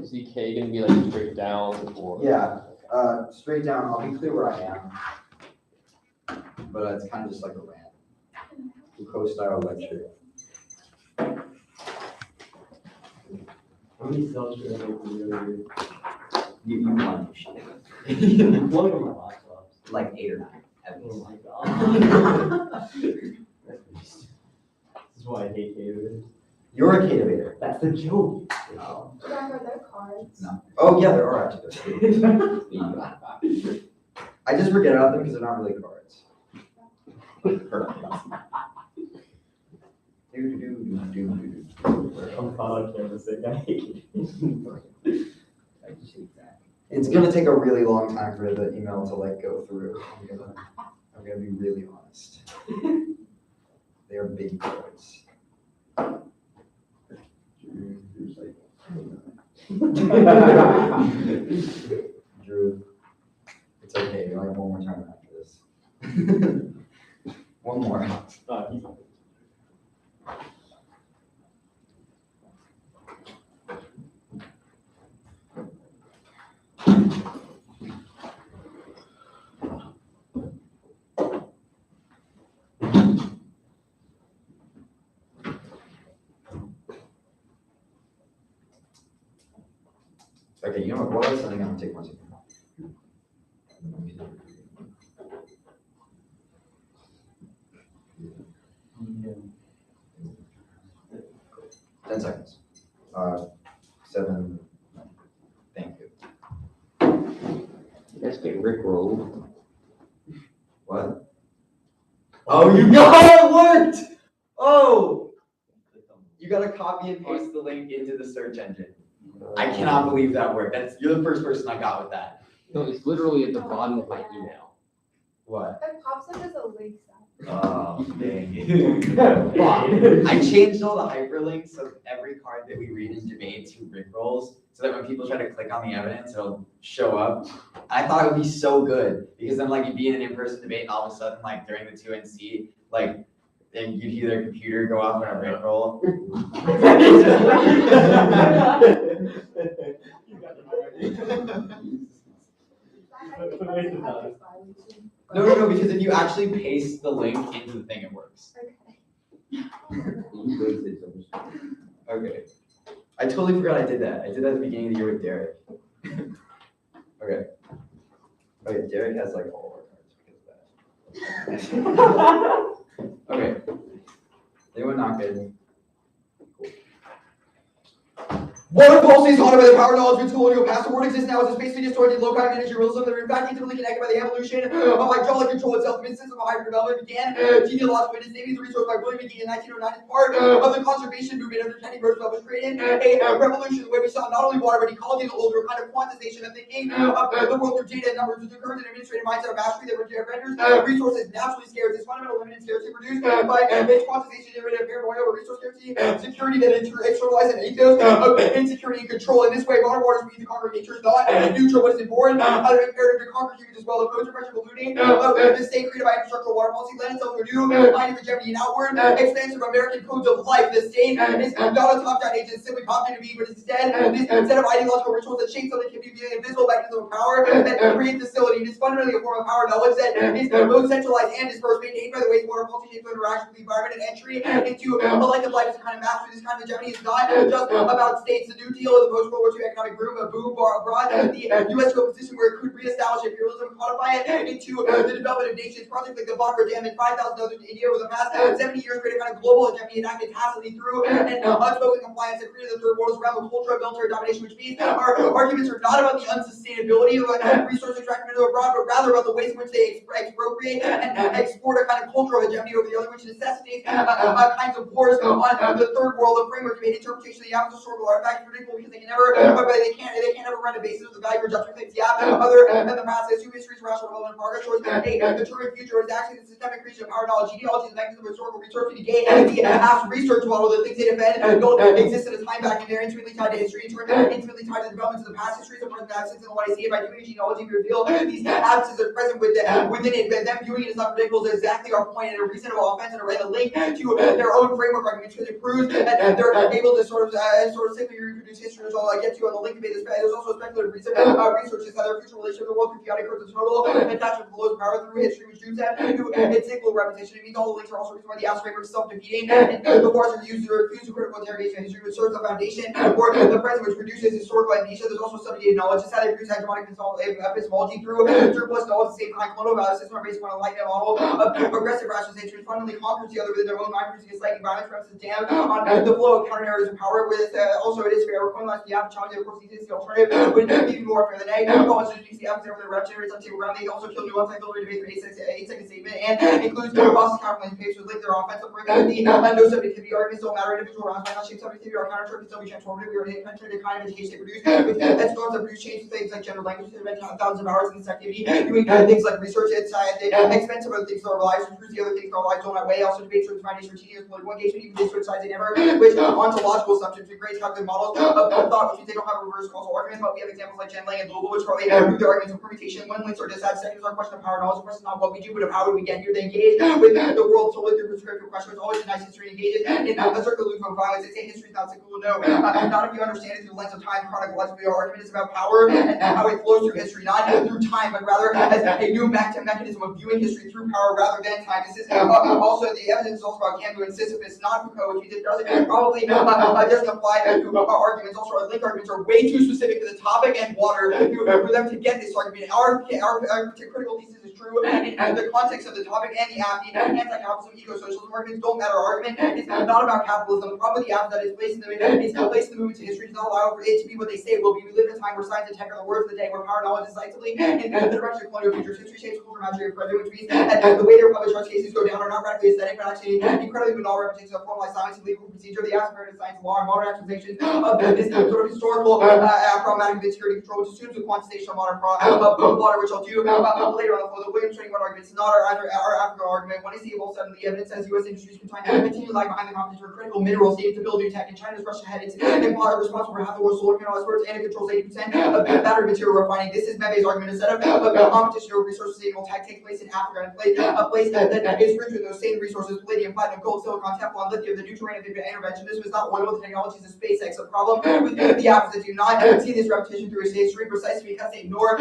[SPEAKER 6] Is the K gonna be like straight down or?
[SPEAKER 1] Yeah, straight down, I'll be clear where I am. But it's kind of just like a rant. Co-style lecture.
[SPEAKER 2] How many cells should I make for you?
[SPEAKER 1] You want to shit.
[SPEAKER 2] One of my laptops.
[SPEAKER 1] Like 8 or 9. at
[SPEAKER 2] Oh
[SPEAKER 1] least.
[SPEAKER 2] my god. This is why I hate catering.
[SPEAKER 1] You're a cativator.
[SPEAKER 2] That's the joke.
[SPEAKER 1] Oh.
[SPEAKER 4] Yeah, for their cards.
[SPEAKER 1] No. Oh, yeah, there are actually. I just forget about them because they're not really cards.
[SPEAKER 2] I'm caught on camera sick. I hate it.
[SPEAKER 1] It's gonna take a really long time for the email to like go through. I'm gonna be really honest. They are big cards. Drew, it's okay. You only have one more time after this. One more. Okay, you know what it was? I think I'm gonna take one second. 10 seconds. 7. Thank you.
[SPEAKER 6] You guys get rickrolled.
[SPEAKER 1] What? Oh, you got it! Worked! Oh! You gotta copy and paste the link into the search engine. I cannot believe that worked. You're the first person I got with that.
[SPEAKER 6] No, it's literally at the bottom of my email.
[SPEAKER 1] What?
[SPEAKER 4] It pops up as a link set.
[SPEAKER 1] Oh, dang it. I changed all the hyperlinks of every card that we read in debate to Rickrolls so that when people try to click on the evidence, it'll show up. I thought it would be so good because then like you'd be in an in-person debate and all of a sudden like during the 2NC, like then you'd hear their computer go off on a Rickroll. No, because if you actually paste the link into the thing, it works. Okay. I totally forgot I did that. I did that at the beginning of the year with Derek. Okay. Okay, Derek has like all of our cards because of that. Okay. Anyone not good?
[SPEAKER 8] Water policy is haunted by the power knowledge of colonial past. The world exists now as a spacely distorted low cognitive energy realism that are in fact intimately connected by the evolution of hydraulic control itself. The system of hybrid development began genealogical witness naming the resource by William McGee in 1909 as part of the conservation movement under Teddy Roosevelt was created a revolution in the way we saw not only water but ecology as a whole through a kind of quantization of thinking of the world through data and numbers with the current and administrative mindset of mastery that renders resources naturally scarce. This fundamental limit and scarcity produced by its quantization generated paranoia over resource scarcity, security that externalized an ethos of insecurity and control. In this way, modern waters means to conquer nature is not neutral, but is important out of imperative to conquer humans as well. The post pressure ballooning of the state created by infrastructural water policy led itself to a new kind of hegemony and outward expansive American codes of life. The state is not a top-down agent, simply popped into being, but instead of ideological rituals that shape something can be viewed invisible mechanism of power that creates facility. It is fundamentally a form of power knowledge that is both centralized and dispersed, maintained by the waste water policy shapes interaction with the environment and entry into elective life is a kind of mastery. This kind of hegemony is not just about states. The New Deal of the post-World War II economic boom brought the U.S. to a position where it could reestablish imperialism, codify it into the development of nations. Projects like the Berk Dam and 5,000 others in India over the past 70 years created a kind of global hegemony enacted tacitly through an unspoken compliance that created the third world around the culture of military domination, which means our arguments are not about the unsustainability of resource extraction into abroad, but rather about the ways in which they expropriate and export a kind of culture of hegemony over the other, which necessitates kinds of wars on the third world. The framework made interpretation of the average historical artifact predictable because they can never, they can't ever run a basis of the value for judgment claims. Other than the past, as human history's rational development and progress towards a determined future is actually the systemic creation of power knowledge. Genealogy is the mechanism of historical research to negate the abstract research model that things they defend don't exist at a time back, and they're intimately tied to history, in turn intimately tied to the developments of the past histories of present absence. And what I see by doing genealogy, we reveal these absences are present within it, but them viewing it as not predictable is exactly our point, and a reasonable offense and a link to their own framework arguments, because it proves that they're able to sort of simply reproduce history. As I'll get to on the link debate. There's also a speculative reason research is how their future relationship with the world through chaotic curves of total attachment to the lowest power through history, which dooms them to its cyclical repetition. It means all the links are also reasons why the abstract framework is self-defeating, and the bars are used to refuse to critical interrogation of history, which serves the foundation for the present, which produces historical amnesia. There's also subjugated knowledge. It's how they produce hegemonic epistemology through plus knowledge. The same kind colonial value system are based on a enlightenment model of progressive rationalization, which fundamentally conquers the other within their own mind, producing a slightly violent for instance, dam on the flow of counter narratives of power. With also it is fair. We're calling the average challenge, of course, the alternative would be even more fair than A. College students the average for the revolutionary unstable ground. They also kill nuance and filter debate for 8-second statement and includes process calculating papers with their offensive break. The no subjectivity arguments don't matter. Individual rounds by not shape subjectivity or counter can still be transformative. We are penetrated the kind of education they produce with storms that produce change things like gender language. They spend thousands of hours in this activity doing things like research inside the expensive other things in our lives, which proves the other things in our lives don't that way. Also debates for the foundation for tedious political engagement, even they switch sides they never, which ontological assumptions and great calculated models of thought, which means they don't have a reverse causal argument. But we have examples like Jen Lang and Global, which probably prove the arguments of permutation. When links are decided, second is our question of power knowledge. The question is not what we do, but of how do we get here. They engage with the world solely through prescriptive questions. It's always a nice history engages in a circular loop of violence. They say history is not cyclical. No, not if you understand it through the lens of time. Chronologically, our argument is about power and how it flows through history, not through time, but rather as a new mechanism of viewing history through power rather than time. This is also the evidence is also about Camus and Sisyphus, not Foucault, which means it doesn't probably doesn't apply to our arguments. Also, our link arguments are way too specific to the topic and water for them to get this argument. Our critical thesis is true in the context of the topic and the anti-capitalism, eco-socialism arguments don't matter. Our argument is not about capitalism. The problem with the app that is placing them in is placing the movement to history does not allow for it to be what they say it will be. We live in a time where science and tech are the words of the day, where power knowledge is decisively in the direction of colonial futures. History shapes culture imagery of present, which means that the way their published arts cases go down are not radically aesthetic, but actually incredibly banal repetitions of formalized science and legal procedure. The aspect of science law and modern actualizations of this sort of historical problematic of insecurity control, which assumes the quantization of modern water, which I'll do later on the floor. The Williams training argument is not our Africa argument. When I see all of a sudden the evidence says U.S. industries continue to lag behind the competition for critical minerals needed to build new tech, and China's rushed ahead. It's responsible for half the world's solar panel exports, and it controls 80% of battery material refining. This is Mebe's argument. Instead of competition over resources, sustainable tech takes place in Africa, and a place that is rich with those same resources: palladium, platinum, gold, silicon, Teflon, lithium, the new terrain of intervention. This was not oil. The technologies of SpaceX. The problem with the apps that do not see this repetition through history precisely because they ignore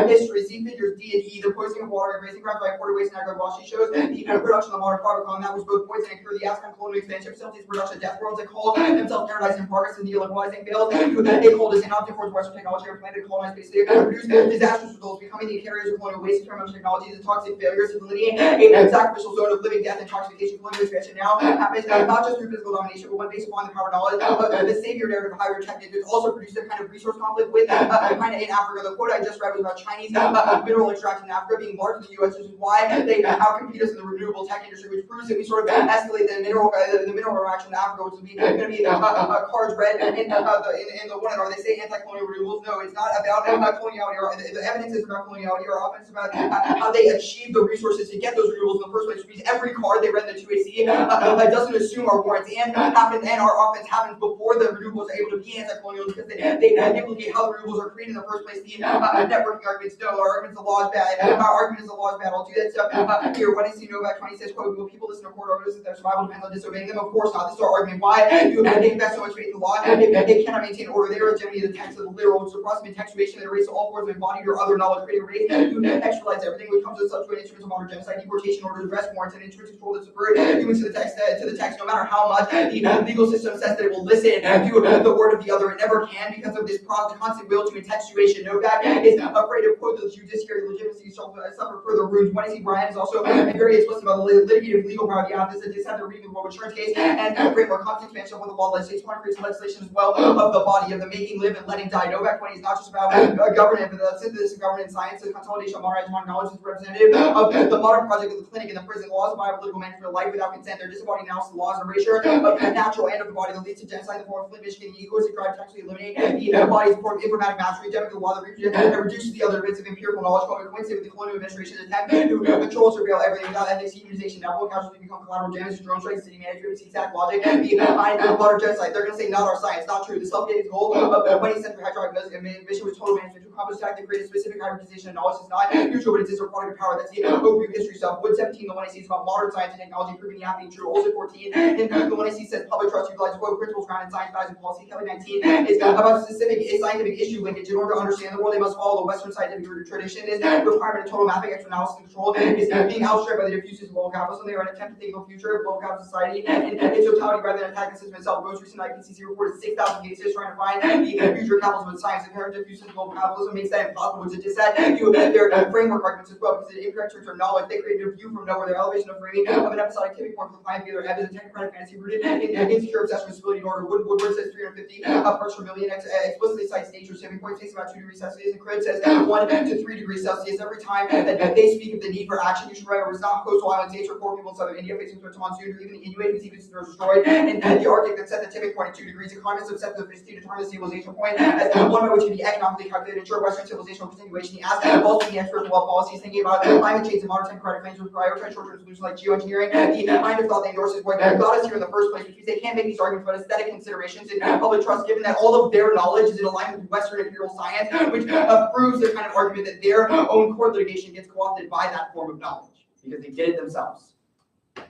[SPEAKER 8] history. Z figures D and E. They're posting a
[SPEAKER 5] water and grazing grounds by water waste and agriculture shows the reduction of modern carbon that was both poison and cure the Aztec colonial expansion facilities, production of death worlds that call themselves paradise in progress and neoliberalizing failed. They called us inoptic towards Western technology or planted to colonize space. They produce disastrous results, becoming the carriers of colonial waste, experimental technologies, and toxic failures to delineate a sacrificial zone of living death and toxification. Colonial expansion now happens not just through physical domination, but when based upon the power knowledge of the savior narrative of higher techniques. It also produced a kind of resource conflict with China in Africa. The quote I just read was about Chinese mineral extraction in Africa being larger than the U.S., which is why they outcompete us in the renewable tech industry, which proves that we sort of escalate the mineral interaction in Africa, which is going to be cards read in the one and are they say anti-colonial renewables? No, it's not about coloniality. Or the evidence is about coloniality, or often it's about how they achieve the resources to get those renewables in the first place. Which means every card they read in the 2AC doesn't assume our warrants and our offense happens before the renewables are able to be anti-colonial because they implicate how the renewables are created in the first place. The networking arguments, no, our argument is the law is bad. Our argument is the law is bad. I'll do that stuff here. What is Novak 26 quote? Will people listen to court orders if their survival depends on disobeying them? Of course not. This is our argument. Why they invest so much faith in the law? They cannot maintain order. They are a hegemony of the text of the literal, which is approximate textuation that erases all forms of embodied or other knowledge, creating a race to externalize everything which comes with subsequent instruments of modern genocide, deportation orders, arrest warrants, and instruments control that subvert humans to the text, no matter how much the legal system says that it will listen to the word of the other. It never can because of this constant will to intextuation. Novak is afraid to quote the judiciary legitimacy suffer further wounds. When I see Brian is also very explicit about the litigative legal power of the office that have the reading of the world insurance case and bring more constant expansion of the law legislation. Creates legislation as well of the body of the making, live, and letting die. Novak 20 is not just about government, but the synthesis of government and science, the consolidation of modern knowledge is representative of the modern project of the clinic and the prison. Laws of biopolitical men for life without consent. They're disembodied analysis of laws and erasure of the natural end of the body that leads to genocide in the form of Flint, Michigan, the egoistic drive to actually eliminate the body's form of informatic mastery, endemic of the law that reduces the other bits of empirical knowledge, coincident with the colonial administration's attempt to control, surveil everything without ethics, immunization. Now, will casualty become collateral damage to drone strikes, city management, it's exact logic behind modern genocide. They're going to say not our science, not true. The self-gated goal of the 20th century hydraulic mission was total management to accomplish the act that created specific hybridization of knowledge is not neutral, but exists or product of power. That's the overview history stuff. Wood 17, the one I see is about modern science and technology proving the being true. Also 14, and the one I see says public trust utilizes quote principles grounded in science, values, and policy. Kelly 19 is about specific scientific issue linkage. In order to understand the world, they must follow the Western scientific tradition. Is requirement of total mapping, extra analysis, and control is being outstripped by the diffuses of global capitalism. They are an attempt to think of the future of global capitalist society in its totality rather than attack the system itself. The most recent IPCC report is 6,000 cases trying to find the future of capitalism with science. Inherent diffuses of global capitalism makes that impossible, which is that their framework arguments as well, because it incorrect terms of knowledge. They created a view from nowhere. Their elevation of framing of an episodic tipping point for the client either as a technocratic fantasy rooted in insecure obsession with stability and order. Woodward says 350 parts per million, explicitly cites nature's tipping point, takes about 2 degrees Celsius, and Crib says 1 to 3 degrees Celsius. Every time that they speak of the need for action, you should remember it's not coastal islands, nature, poor people in southern India facing threats to monsoons, or even the Inuit whose ecosystem are destroyed, and the Arctic that set the tipping point at 2 degrees. Economists have set the to determine the stabilization point as one by which can be economically calculated, ensure Western civilization continuation. He asked also the experts of world policies thinking about climate change and modern technocratic claims with prioritize short-term solutions like geoengineering. The kind of thought they endorse is what got us here in the first place, which means they can't make these arguments about aesthetic considerations and public trust, given that all of their knowledge is in alignment with Western imperial science, which proves the kind of argument that their own court litigation gets co-opted by that form of knowledge, because they did it themselves.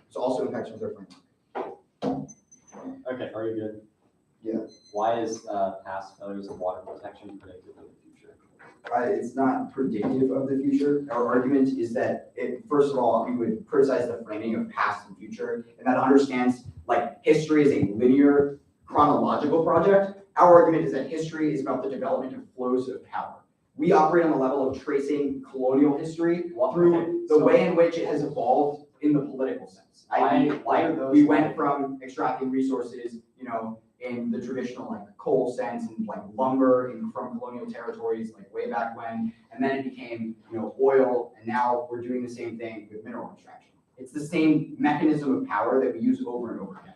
[SPEAKER 5] So also impacts with their framework.
[SPEAKER 2] Okay, are you good?
[SPEAKER 1] Yeah.
[SPEAKER 2] Why is past failures of water protection predictive of the future?
[SPEAKER 1] It's not predictive of the future. Our argument is that, first of all, we would criticize the framing of past and future, and that understands like history is a linear, chronological project. Our argument is that history is about the development of flows of power. We operate on the level of tracing colonial history through the way in which it has evolved in the political sense. We went from extracting resources, in the traditional like coal sense and like lumber from colonial territories like way back when, and then it became oil, and now we're doing the same thing with mineral extraction. It's the same mechanism of power that we use over and over again.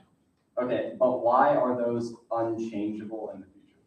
[SPEAKER 2] Okay, but why are those unchangeable in the future?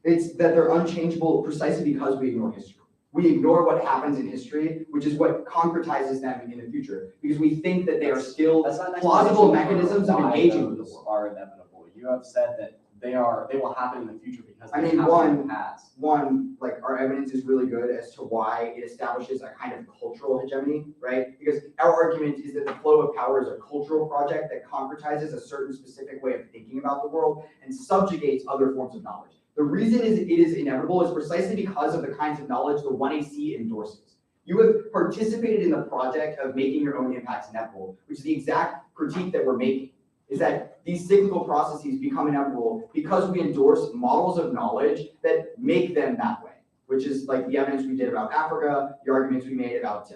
[SPEAKER 1] It's that they're unchangeable precisely because we ignore history. We ignore what happens in history, which is what concretizes them in the future, because we think that they are still plausible mechanisms of engaging with the world.
[SPEAKER 2] Are inevitable. You have said that they will happen in the future because they
[SPEAKER 1] in
[SPEAKER 2] the past.
[SPEAKER 1] Like our evidence is really good as to why it establishes a kind of cultural hegemony, right? Because our argument is that the flow of power is a cultural project that concretizes a certain specific way of thinking about the world and subjugates other forms of knowledge. The reason it is inevitable is precisely because of the kinds of knowledge the 1AC endorses.
[SPEAKER 9] You have participated in the project of making your own impacts inevitable, which is the exact critique that we're making, is that these cyclical processes become inevitable because we endorse models of knowledge that make them that way, which is like the evidence we did about Africa, the arguments we made about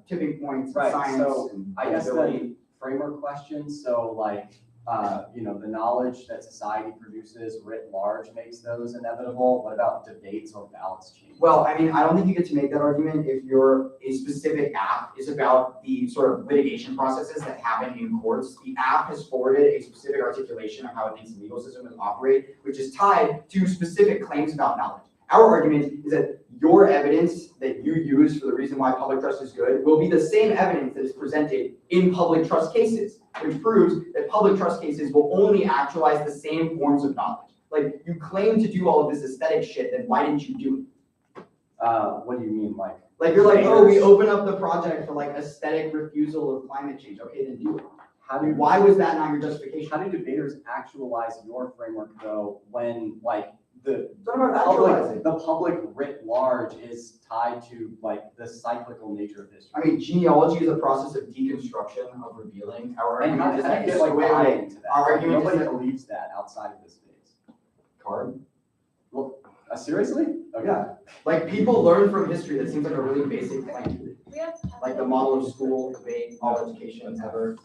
[SPEAKER 9] tipping points,
[SPEAKER 2] Right,
[SPEAKER 9] science,
[SPEAKER 2] so
[SPEAKER 9] and
[SPEAKER 2] I guess
[SPEAKER 9] ability.
[SPEAKER 2] the framework question, so like, the knowledge that society produces writ large makes those inevitable. What about debates or balance change?
[SPEAKER 9] Well, I mean, I don't think you get to make that argument if a specific app is about the sort of litigation processes that happen in courts. The app has forwarded a specific articulation of how it thinks the legal system will operate, which is tied to specific claims about knowledge. Our argument is that your evidence that you use for the reason why public trust is good will be the same evidence that is presented in public trust cases, which proves that public trust cases will only actualize the same forms of knowledge. Like, you claim to do all of this aesthetic shit, then why didn't you do it?
[SPEAKER 2] What do you mean, like?
[SPEAKER 9] Like, you're like, oh, we open up the project for like aesthetic refusal of climate change. Okay, then do it. Why was that not your justification?
[SPEAKER 2] How do debaters actualize your framework though, when like the
[SPEAKER 9] It's not about actualizing.
[SPEAKER 2] public writ large is tied to like the cyclical nature of history?
[SPEAKER 9] I mean, genealogy is a process of deconstruction, of revealing. Our
[SPEAKER 2] And how
[SPEAKER 9] argument is
[SPEAKER 2] does that
[SPEAKER 9] that
[SPEAKER 2] get like buy into that?
[SPEAKER 9] Our argument is
[SPEAKER 2] Nobody
[SPEAKER 9] that
[SPEAKER 2] believes that outside of this space.
[SPEAKER 9] card.
[SPEAKER 2] Well, seriously? Okay.
[SPEAKER 9] Yeah. Like, people learn from history. That seems like a really basic thing.
[SPEAKER 4] We have
[SPEAKER 9] Like the model of school, debate, all education ever.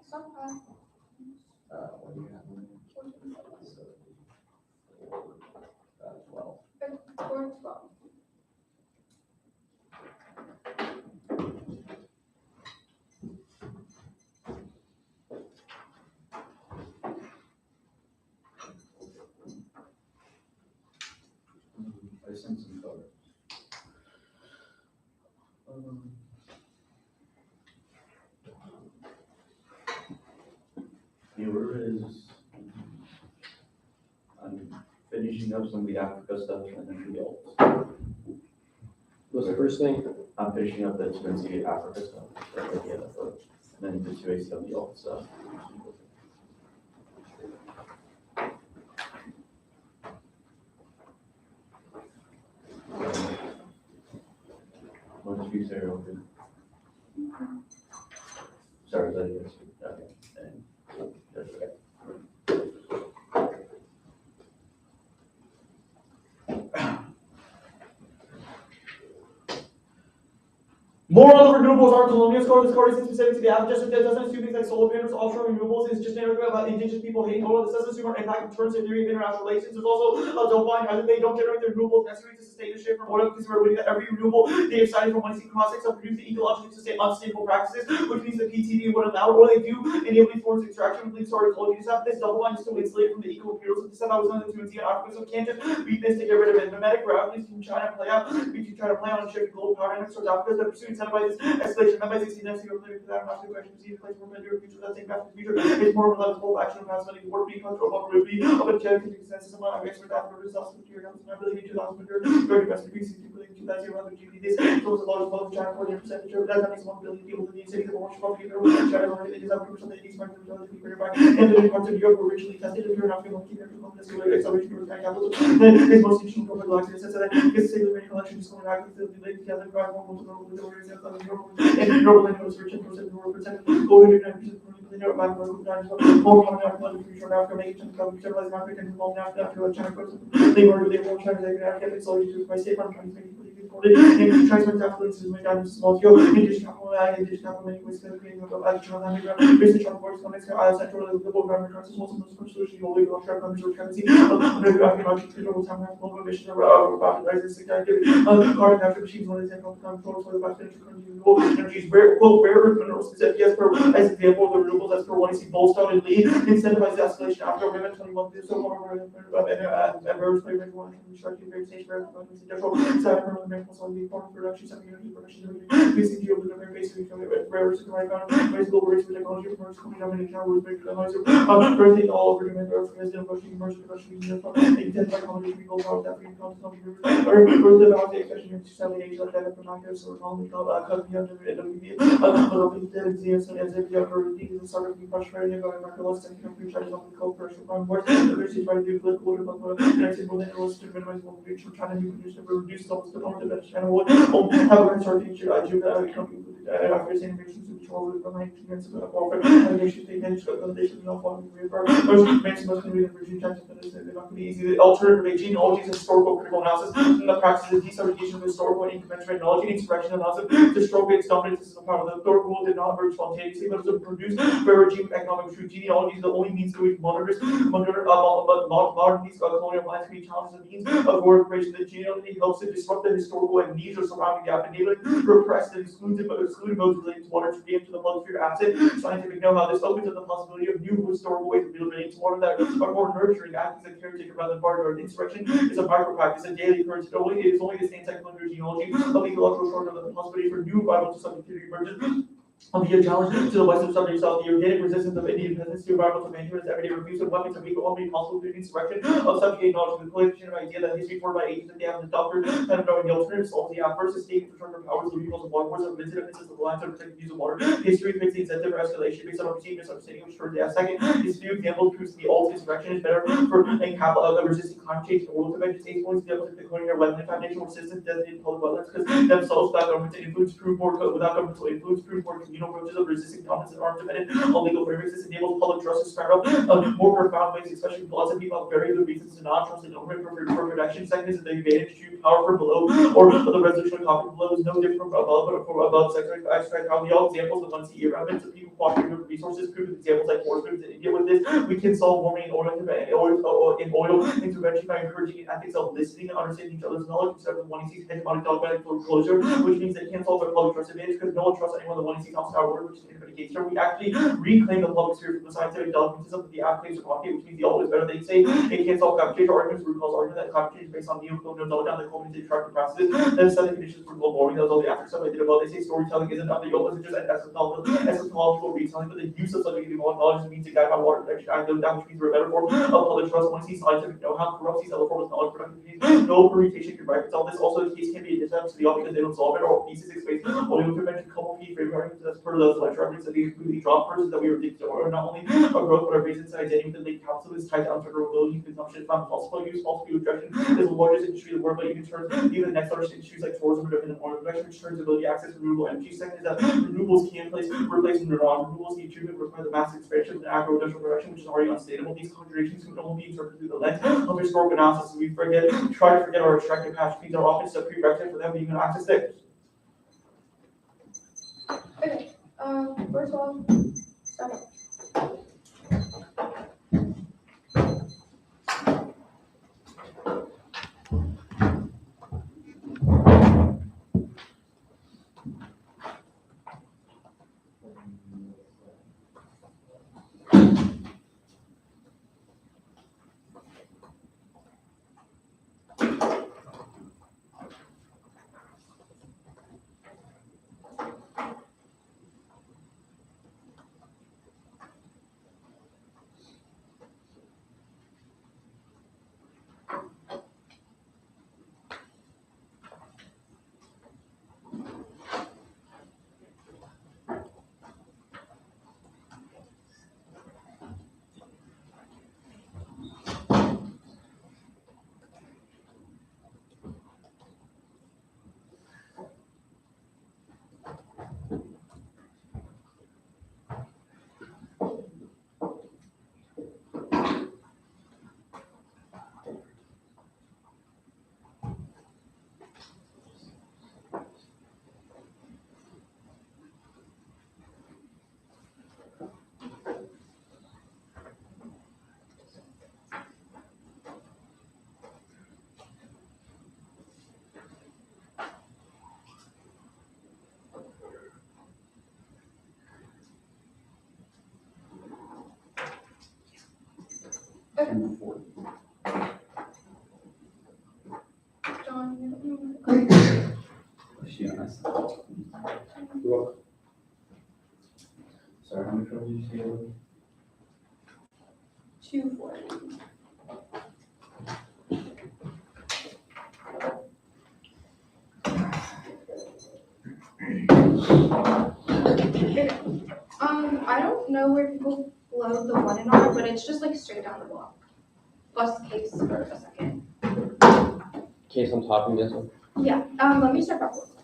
[SPEAKER 4] Stop.
[SPEAKER 2] What do you have? 12.
[SPEAKER 4] 412.
[SPEAKER 3] I sent some photos. The order is, I'm finishing up some of the Africa stuff and then the alts.
[SPEAKER 6] What's the first thing?
[SPEAKER 3] I'm finishing up the 2NC Africa stuff, the LFS, and then the 2AC of the alt stuff. Once you say open. Sorry, let you guys. Okay. And that's okay.
[SPEAKER 5] More on the renewables are colonial score. This card isn't specific to the app, just it doesn't assume things like solar panels, offshore renewables. It's just narrative about indigenous people hating oil. This doesn't assume our impact in terms of theory of international relations. There's also a dopamine as they don't generate the renewables necessary to sustain the shift from oil because we're winning that every renewable they have cited from one crossings to produce the ecologically unstable practices, which means the PTV would allow what they do enable these forms of extraction, lead storage, load use up. This dopamine is still insulated from the eco-imperials. This stuff I was on the 2 in Africa, so we can't just beat this to get rid of it. Nomadic revolutions can try to play out. We can try to play on a shift global power dynamics towards Africa that pursue incentivizes escalation. That by 16 next year, related to that, I'm not going to question see the place we're going to do in the future. That's take back to the future. It's more reliable action of mass money, work being control of mobility, of a genetic consensus among our experts after results of the year. Comes 9 billion in 2000, very best degree 60 billion in 2000, GDP. This shows the largest vote in China, 40% of that means 1 billion people in the cities of Orange County, China, it is up 2% of the east market, to be very high. And the parts of Europe were originally tested. If you're not going to keep it from this way, acceleration of capitalism, then it's most interesting to look like this. So that this single collection is going back to the late together, drive more to the organization of Europe. And Europe was rich and percent Europe percent over 99% from the Europe back to the more common Africa, the future Africa, making some generalized Africa and long after China person. They were China, they Africa, it's all used by state on 2020. And transfer capital is my guidance small scale, indigenous capital, many ways to create of additional underground, research on boards, comments, central global government crisis, most of those solutions, only will share countries or currency, under archaeological control, time, global mission, about rises, carbon capture machines, one example of control for the best renewable energies, quote, rare earth minerals, specific as per, as example, the renewables, as per one, you see Bolstone and Lee, incentivize the escalation after women 21, so far, and rare play rate one, constructing great stage, rare, on the important production, some unity production, basically geopolitical basic rare earth right now, global race for technology, commerce, coming down in the tower, big birthday all over the Earth, president, Russian, commercial production, intent by comedy, people, power, that we come to or the about the expression of 78, like that, from Micro, so all the company under the as if you ever need the sort of frustrating about Marcellus and you try to help the cooperation on board, the British try to do political order, but connected with analysts to minimize what we should try to do, reduce levels to the bench and what have a sort of issue, I do that, company after saying nations to control with behind ignorance of the warfare, and they should take advantage of they should not follow the river. Most makes most of the regime changes, but they're not going to be easy. The alternative genealogies and historical critical analysis, and the practice of desegregation of historical and incommensurate knowledge, insurrection analysis, to stroke its dominance is a part of the third rule did not emerge spontaneously, but was produced by a regime of economic truth. Genealogy is the only means to which modern these colonial lines can be challenged as a means of war creation. The genealogy helps to disrupt the historical amnesia surrounding the gap, enabling repressed and excluded modes relating to water to be into the blood sphere absent scientific know-how. This opens up the possibility of new historical ways of relating to water that are more nurturing, acting as a caretaker rather than partner. Insurrection is a micro practice, a daily occurrence. It is only this anti-colonial genealogy of the ecological short of the possibility for new vital subjectivity emerges. On the challenge to the Western subject south, the organic resistance of Indian peasants to environmental management is everyday refuse of weapons of equal only possible through insurrection of subjugate knowledge, the collection of idea that history formed by ages that they have the doctor and of knowing the alternatives of the versus state for short-term powers, the regionals of water wars, of incidences of the lines of protected use of water. History makes the incentive for escalation based on perceived misunderstanding of short data. Second, these few examples proves the alt insurrection is better for resisting climate change and world event. States points examples of the colonial wetland foundation or systems designated public wetlands because themselves without governmental influence prove more without governmental influence prove more communal approaches of resisting dominance that aren't dependent on legal frameworks. This enables public trust to spread up more profound ways, especially when lots of people have very good reasons to not trust the government for protection. Second is the advantage to power from below, or the resolution of conflict below is no different from above, but from above sector extract how the all examples of 1 CE relevant to people cooperating with resources, proven examples like forest groups in India. With this, we can solve warming in oil intervention by encouraging ethics of listening and understanding each other's knowledge instead of the 1 CE's hegemonic dogmatic closure, which means they can't solve their public trust advantage because no one trusts anyone the 1 CE's helps our word, which is anybody case here. We actually reclaim the public sphere from the scientific dogmatism that the app claims to propagate, which means the always better they say it can't solve climate change arguments. Root cause argument that climate change is based on neocolonial down that culminates in attractive practices that is setting conditions for global warming. That's all the after stuff I did above. They say storytelling isn't enough. The goal isn't just an eschatological retelling, but the use of subjective knowledge is means to guide my water protection act, that which means we're a better form of public trust. One sees scientific know-how corrupts these other forms of knowledge production. No permutation can reconcile this. Also, the case can be a distance to the all because they don't solve it, or pieces explains only with convention couple key framework that's part of those lecture arguments that they completely drop persons that we were thinking are not only our growth but our basic identity within the council is tied down to durability, consumption, false use, false view attraction is the largest industry in the world, but even the next largest industries like tourism are dependent on production, which turns ability to access renewable energy. Second is that renewables can replace non-renewables. The achievement requires the massive expansion of the agro-industrial production, which is already unstable. These contradictions can only be interpreted through the lens of historical analysis. We try to forget our extractive patch. These are often just a prerequisite for them to even access things.
[SPEAKER 4] Okay, first of all, start up.
[SPEAKER 3] Sorry, how much did you say?
[SPEAKER 4] 240. I don't know where people load the one and R, but it's just like straight down the block. Plus case for a second.
[SPEAKER 6] Case on top of this one.
[SPEAKER 4] Yeah, let me start back with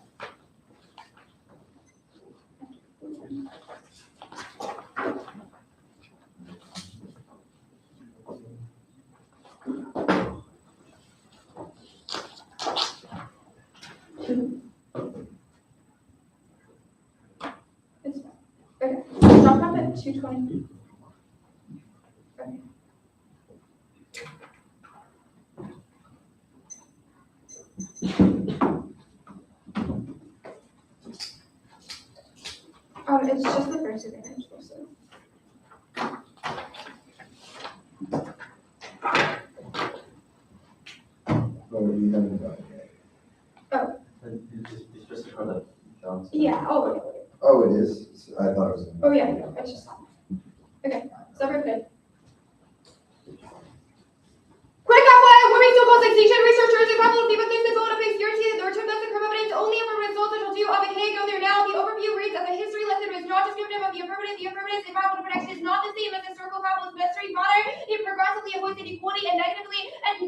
[SPEAKER 4] It's fine. Okay, drop down at 220. Okay. It's just the first advantage also.
[SPEAKER 3] It's just for the Johnson.
[SPEAKER 4] Yeah, oh,
[SPEAKER 1] Oh, it is? I thought it was.
[SPEAKER 4] oh yeah, it's just, okay, so we're good. Quick FYI, warming so-called extinction researchers and couple of people think this will face guarantee that the return of the impermanence only if a result will do of it can go there now. The overview reads as a history lesson is not descriptive of the impermanence. The impermanence in capital protection is not the same as historical capitalist mystery. Rather, it progressively avoids inequality and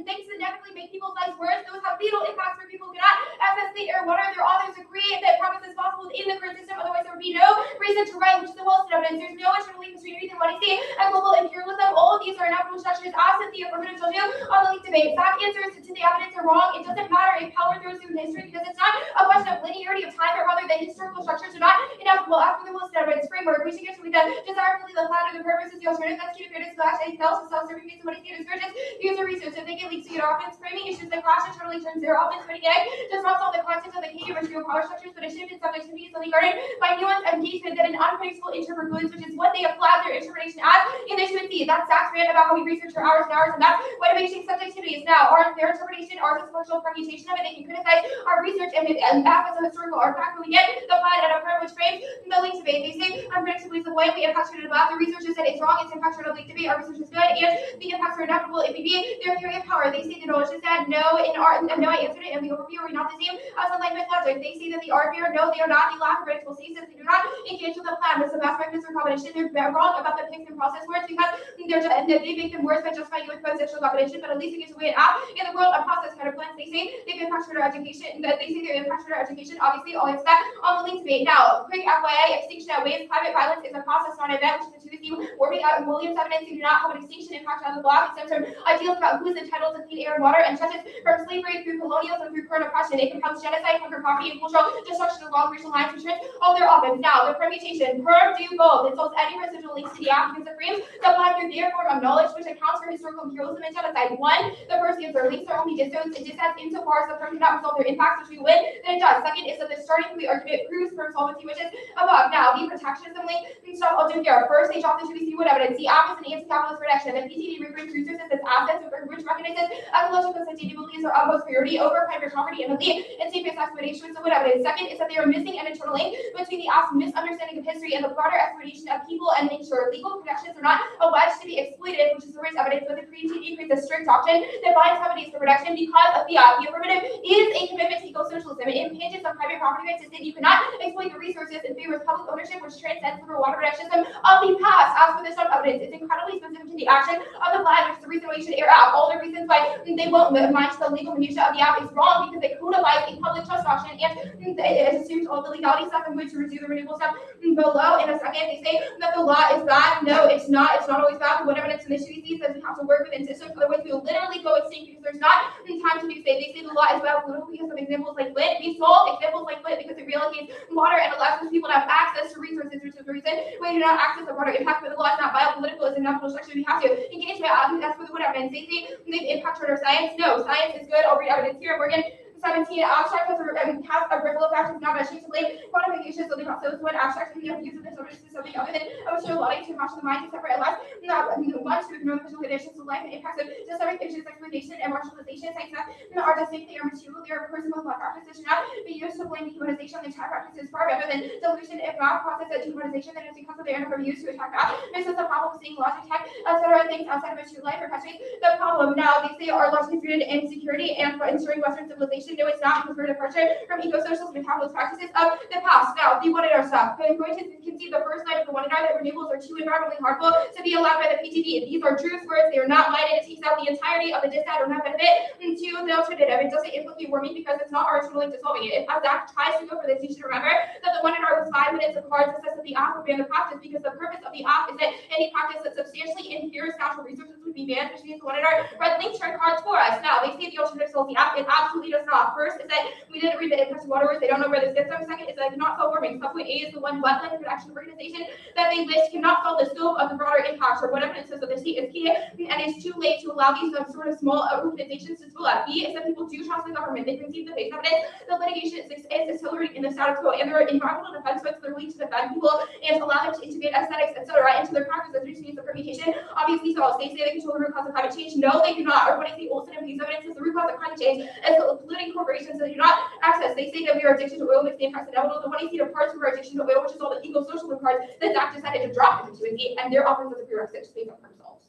[SPEAKER 4] things that negatively make people's lives worse. Those have fatal impacts where people cannot access clean air, water. Their authors agree that progress is possible within the current system, otherwise there would be no reason to write, which is the Wilson evidence. There's no internal link between reason, what I see, and global imperialism. All of these are inevitable structures, absent the affirmative told you on the link debate. Fact answers to the evidence are wrong. It doesn't matter if power throws through history, because it's not a question of linearity of time, but rather that historical structures are not inevitable. After the Wilson evidence framework, we should get to the desirability, the plan, or the purpose is the alternative. That's key to fairness, anything else is self-serving based on what I see discourages user research. If they get leaks to get offense, framing issues that clash internally turns their offense does not solve the content of the key material power structures, but a shift in subjectivity is only guarded by nuance and engagement that an unpredictable interpretability, which is what they have flagged their interpretation as in HMC. That's Zach's rant about how we research for hours and hours, and that's what diminishing subjectivity is now. Their interpretation, ours is a functional permutation of it. They can criticize our research and act as a historical artifact, but we get the plan and a part which frames the link debate. They say unpredictably is the point we impact it about. The researchers said it's wrong, it's impact of link debate. Our research is good, and the impacts are inevitable. If we be their theory of power, they say the knowledge is said no in our no. I answered it in the overview. Are we not the same as alignment logic? They say that the are here. No, they are not. They lack predictable stasis. They do not engage with the plan. This is a vast magnificent combination. They're wrong about the picks and process words because they make them worse by justifying it with conceptual combination. But at least it gets away out in the world of process kind of plans. They say they've impacted our education. That they say they've impacted our education. Obviously, all it's that on the link debate. Now, quick FYI: extinction outweighs climate violence is a process, not an event, which is the 2 warming out in Williams evidence. They do not have an extinction impact on the block. It stems from ideals about who is entitled to clean air and water, and judges from slavery through colonialism through current oppression. It becomes genocide, hunger, poverty, and cultural destruction along racial lines, which is all their offense. Now, the permutation, perm, do, both. It solves any residual links to the Africans of frames that apply through their form of knowledge, which accounts for historical imperialism and genocide. 1, the first answer, links are only distance. It distance insofar as the perm cannot resolve their impacts, which we win, then it does. Second is that the starting from the argument proves perm solvency, which is above. Now, the protectionism link, stuff I'll do here. First, they drop the 2BC1 evidence. The app is an anti-capitalist protection. The PTD refers to resources as assets, which recognizes ecological sustainability are of most priority over private property and elite and safe-based exploitation. So what evidence? Second is that they are missing an internal link between the app's misunderstanding of history and the broader exploitation of people and nature. Legal protections are not a wedge to be exploited, which is the worst evidence, but the PTD creates a strict doctrine that binds companies for protection because of the app. The affirmative is a commitment to eco-socialism. It impinges on private property rights to say you cannot exploit your resources in favor of public ownership, which transcends the water protectionism of the past. As for this evidence, it's incredibly specific to the action of the plan, which is the reason why you should air out. All the reasons why they won't mind the legal minutia of the app is wrong because it codifies a public trust doctrine and it assumes all the legality stuff. I'm going to review the renewable stuff below in a second. They say that the law is bad. No, it's not. It's not always bad. What evidence in the CDC says we have to work within systems, otherwise we will literally go extinct because there's not time to do so. They say the law is bad literally because of examples like lit. We solve examples like lit because it relocates water and allows those people to have access to resources, which is the reason we do not access the water impact, but the law is not biopolitical, it's a natural structure. We have to engage with that's for the what evidence. They say they've impacted our science. No, science is good. I'll read evidence here. Morgan 17 abstract has a ripple effect. It's not measured to late quantification. So they got so one abstract and we have to use it to something other than emotionality to match the mind to separate less. Not one to ignore visual conditions of life and impacts of systemic issues, exploitation and marginalization. Science are distinct, they are material, they are personal blood practices should not be used to blame dehumanization. The entire practice is far better than delusion. If not process of dehumanization, then it's because of their end used to attack that. This is the problem of seeing logic, tech, etc. Things outside of mature life perpetuates the problem. Now they say our logic is rooted in security and ensuring Western civilization. No, it's not, because we're departure from eco-socials and capitalist practices of the past. Now, the 1AR stuff. I'm going to concede the first line of the 1AR that renewables are too environmentally harmful to be allowed by the PTD. These are Drew's words. They are not mine. It takes out the entirety of the disad or not benefit to the alternative. It doesn't implicate warming because it's not our link to solving it. If Zach tries to go for this, you should remember that the 1AR was 5 minutes of cards that says that the app would ban the practice because the purpose of the app is that any practice that substantially impairs natural resources would be banned, which means the 1AR red links turn cards for us. Now, they say the alternative solves the app. It absolutely does not. First is that we didn't read the impact of waterways. They don't know where this gets them. Second is that it cannot solve warming. Subpoint A is the one wetland protection organization that they list cannot solve the scope of the broader impacts or what evidence says that the state is key and it's too late to allow these sort of small organizations to develop. B is that people do trust the government. They conceive the base evidence. The litigation is accelerating in the status quo and there are environmental defense funds that are linked to defend people and allow them to integrate aesthetics, etc. into their practices, which means the permutation obviously solves. They say they control the root cause of climate change. No, they do not. Or what I say Olson and these evidence is the root cause of climate change is polluting corporations that do not access. They say that we are addicted to oil, makes the impacts inevitable. The 20 departs from our addiction to oil, which is all the eco-social cards that Zach decided to drop into it, and their offers as a prerequisite to speak up for themselves.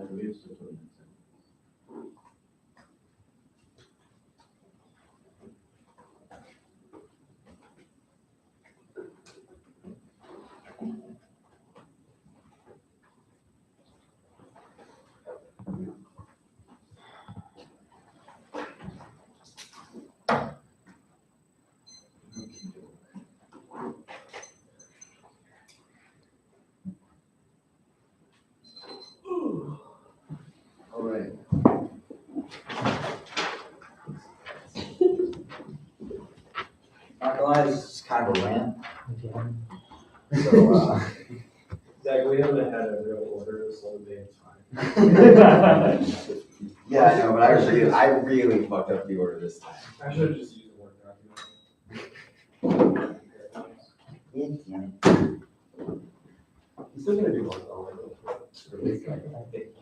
[SPEAKER 3] derivatives, so it makes sense.
[SPEAKER 1] All right.
[SPEAKER 9] Not gonna lie, this is kind of a rant. So,
[SPEAKER 5] Zach, we haven't had a real order this whole day of time.
[SPEAKER 1] Yeah, I know, but I really fucked up the order this time.
[SPEAKER 5] I should have just used the word document.
[SPEAKER 1] Yeah, damn it.
[SPEAKER 5] He's still gonna do one though.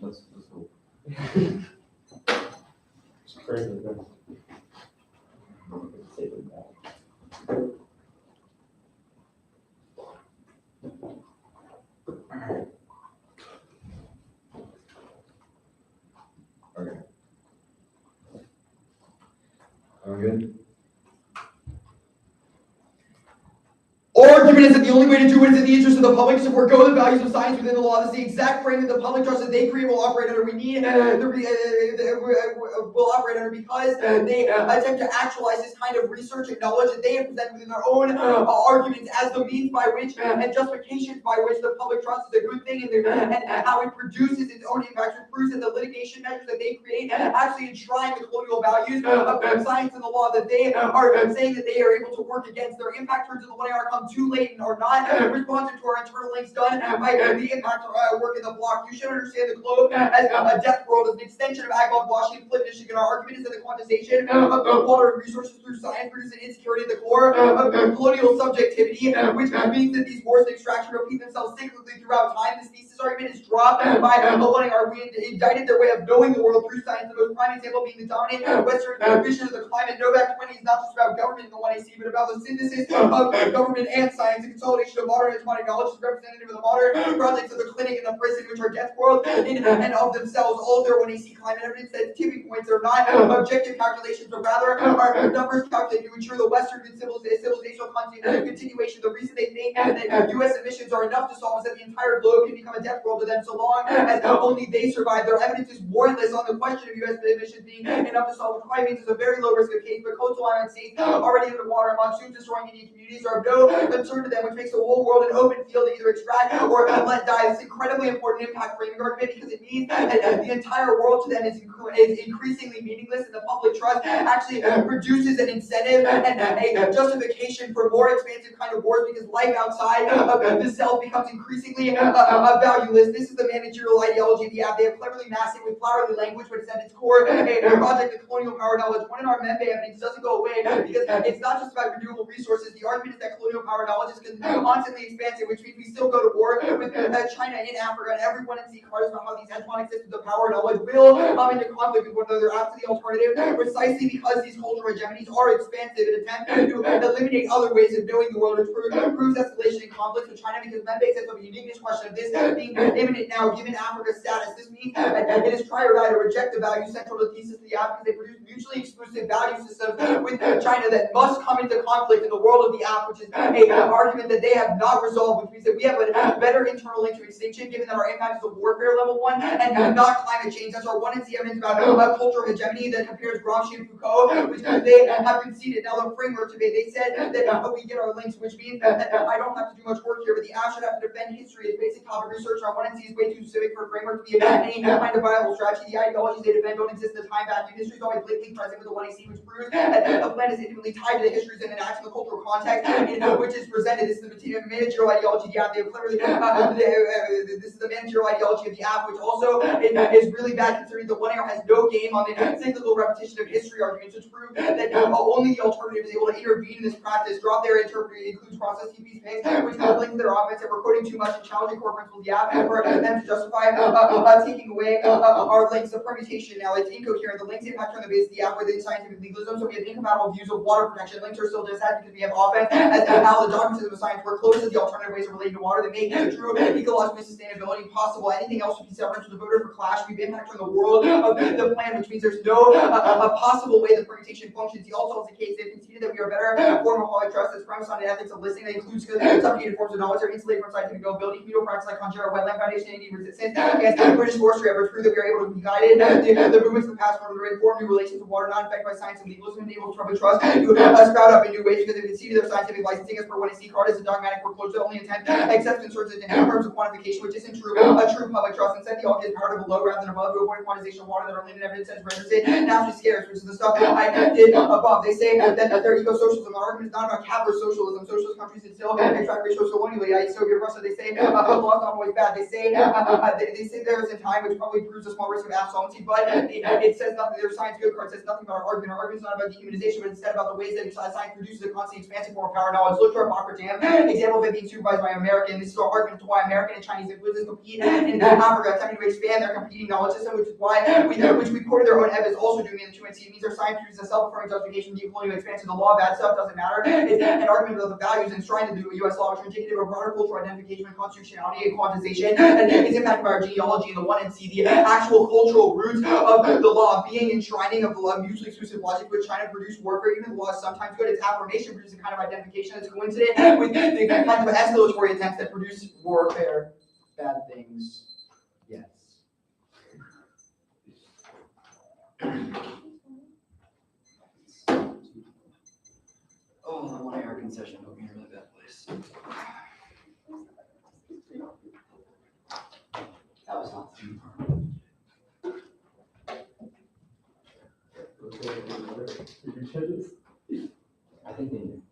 [SPEAKER 3] Let's go.
[SPEAKER 5] It's crazy.
[SPEAKER 1] Okay. Are we good?
[SPEAKER 8] Argument is that the only way to do it is in the interest of the public to forego the values of science within the law. This is the exact frame that the public trust that they create will operate under. We need will operate under because they attempt to actualize this kind of research and knowledge that they have presented within their own arguments as the means by which and justifications by which the public trust is a good thing and how it produces its own impacts. It proves that the litigation measures that they create actually enshrine the colonial values of science and the law that they are saying that they are able to work against. Their impact turns into what are come too late and are not responsive to our internal links done by the impact of work in the block. You should understand the globe as a death world, as an extension of Agawam, Washington, Flint, Michigan. Our argument is that the quantization of water and resources through science produces an insecurity at the core of colonial subjectivity, which means that these wars of extraction repeat themselves cyclically throughout time. This thesis argument is dropped by Maloney. We indicted their way of knowing the world through science. The most prime example being the dominant Western vision of the climate. Novak 20 is not just about government in the one I see, but about the synthesis of government and science. The consolidation of modern hegemonic knowledge is representative of the modern projects of the clinic and the prison, which are death world in and of themselves. All of their when they see climate evidence that tipping points are not objective calculations, but rather are numbers calculated to ensure the Western civilizational continuation. The reason they think that U.S. emissions are enough to solve is that the entire globe can become a death world to them so long as only they survive. Their evidence is warrantless on the question of U.S. emissions being enough to solve. What climate means is a very low risk of case, but coastal island states already underwater and monsoons destroying Indian communities are of no concern to them, which makes the whole world an open field to either extract or let die. This incredibly important impact framing argument because it means that the entire world to them is increasingly meaningless, and the public trust actually produces an incentive and a justification for more expansive kind of wars because life outside of the self becomes increasingly valueless. This is the managerial ideology of the app. They have cleverly masked it with flowery language, but it's at its core a project of colonial power knowledge. One in our MBA evidence doesn't go away because it's not just about renewable resources. The argument is that colonial power knowledge is constantly expansive, which means we still go to war with China in Africa, and everyone in cards about how these hegemonic systems of power knowledge will come into conflict with one another. After the alternative, precisely because these cultural hegemonies are expansive and attempt to eliminate other ways of knowing the world, which proves escalation and conflict with China, because Membe says of the uniqueness question of this being imminent now, given Africa's status. This means it is try or die to reject the values central to the thesis of the app because they produce mutually exclusive value systems with China that must come into conflict in the world of the app, which is an argument that they have not resolved, which means that we have a better internal link to extinction, given that our impact is a warfare level 1 and not climate change. That's our 1 and C evidence about cultural hegemony that compares Gramsci and Foucault, which they have conceded. Now the framework today, they said that we get our links, which means that I don't have to do much work here, but the app should have to defend history as basic topic research. Our 1 and C is way too specific for a framework to be any kind of viable strategy. The ideologies they defend don't exist in the time vacuum. History is always blatantly present with the 1AC, which proves that a plan is intimately tied to the histories and enacts in the cultural context in which is presented. This is the managerial ideology of the app. They have clearly this is the managerial ideology of the app, which also is really bad considering the 1AR has no game on the cyclical repetition of history arguments, which prove that only the alternative is able to intervene in this practice. Drop their interpretation includes process TP's pace, which links their offense, and we're quoting too much and challenging core principles of the app for them to justify taking away our links. The permutation now it's incoherent. The links impact on the base of the app within scientific legalism, so we have incompatible
[SPEAKER 9] incompatible views of water protection. Links are still disad because we have offense as how the dogmatism of science work closes the alternative ways of relating to water that make true ecological sustainability possible. Anything else would be separate to the voter for clash. We've impacted on the world of the plan, which means there's no a possible way the permutation functions. He also has the case they've conceded that we are better form of public trust that's premised on the ethics of listening that includes subjugated forms of knowledge that are insulated from scientific availability. Communal practice like Conjura, Wetland Foundation, and resistance against British forestry efforts prove that we are able to be guided. The movements of the past order to inform new relations of water not affected by science and legalism, enable public trust to sprout up in new ways because they conceded their scientific licensing as per one C card is a dogmatic foreclosure that only intent accepts concerns in terms of quantification, which isn't true. A true public trust instead the all gives power to below rather than above to avoid quantization of water that are limited evidence as renders it naturally scarce, which is the stuff I did above. They say that their eco-socialism argument is not about capitalist socialism. Socialist countries still extract resources colonially. Soviet Russia, they say law is not always bad. They say there is a time which probably proves a small risk of absolvency, but it says nothing. Their science good card says nothing about our argument. Our argument is not about dehumanization, but instead about the ways that science produces a constantly expansive form of power knowledge. Look to our Bachram example of it being supervised by American. This is our argument to why American and Chinese influences compete in Africa, attempting to expand their competing knowledge system, which is why we quoted their own evidence also doing it in the 2NC. It means our science produces a self-affirming justification of the colonial expansion. The law of bad stuff doesn't matter. It's an argument of the values enshrined in the U.S. law, which are indicative of broader cultural identification and constitutionality and quantization, and is impacted by our genealogy in the 1NC. The actual cultural roots of the law being enshrining of the law, mutually exclusive logic which China produced warfare. Even the law is sometimes good. Its affirmation produces a kind of identification that's coincident with the kinds of escalatory attempts that produce warfare. Bad things. Yes. Oh, I want an air concession. Put me in a really bad place. That was not too far. I think they do.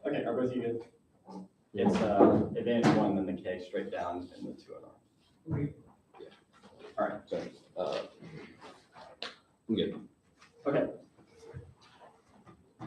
[SPEAKER 2] Okay, are both you good? It's advantage 1, then the K straight down, and the 2 and R. All right.
[SPEAKER 6] So, I'm good.
[SPEAKER 2] Okay.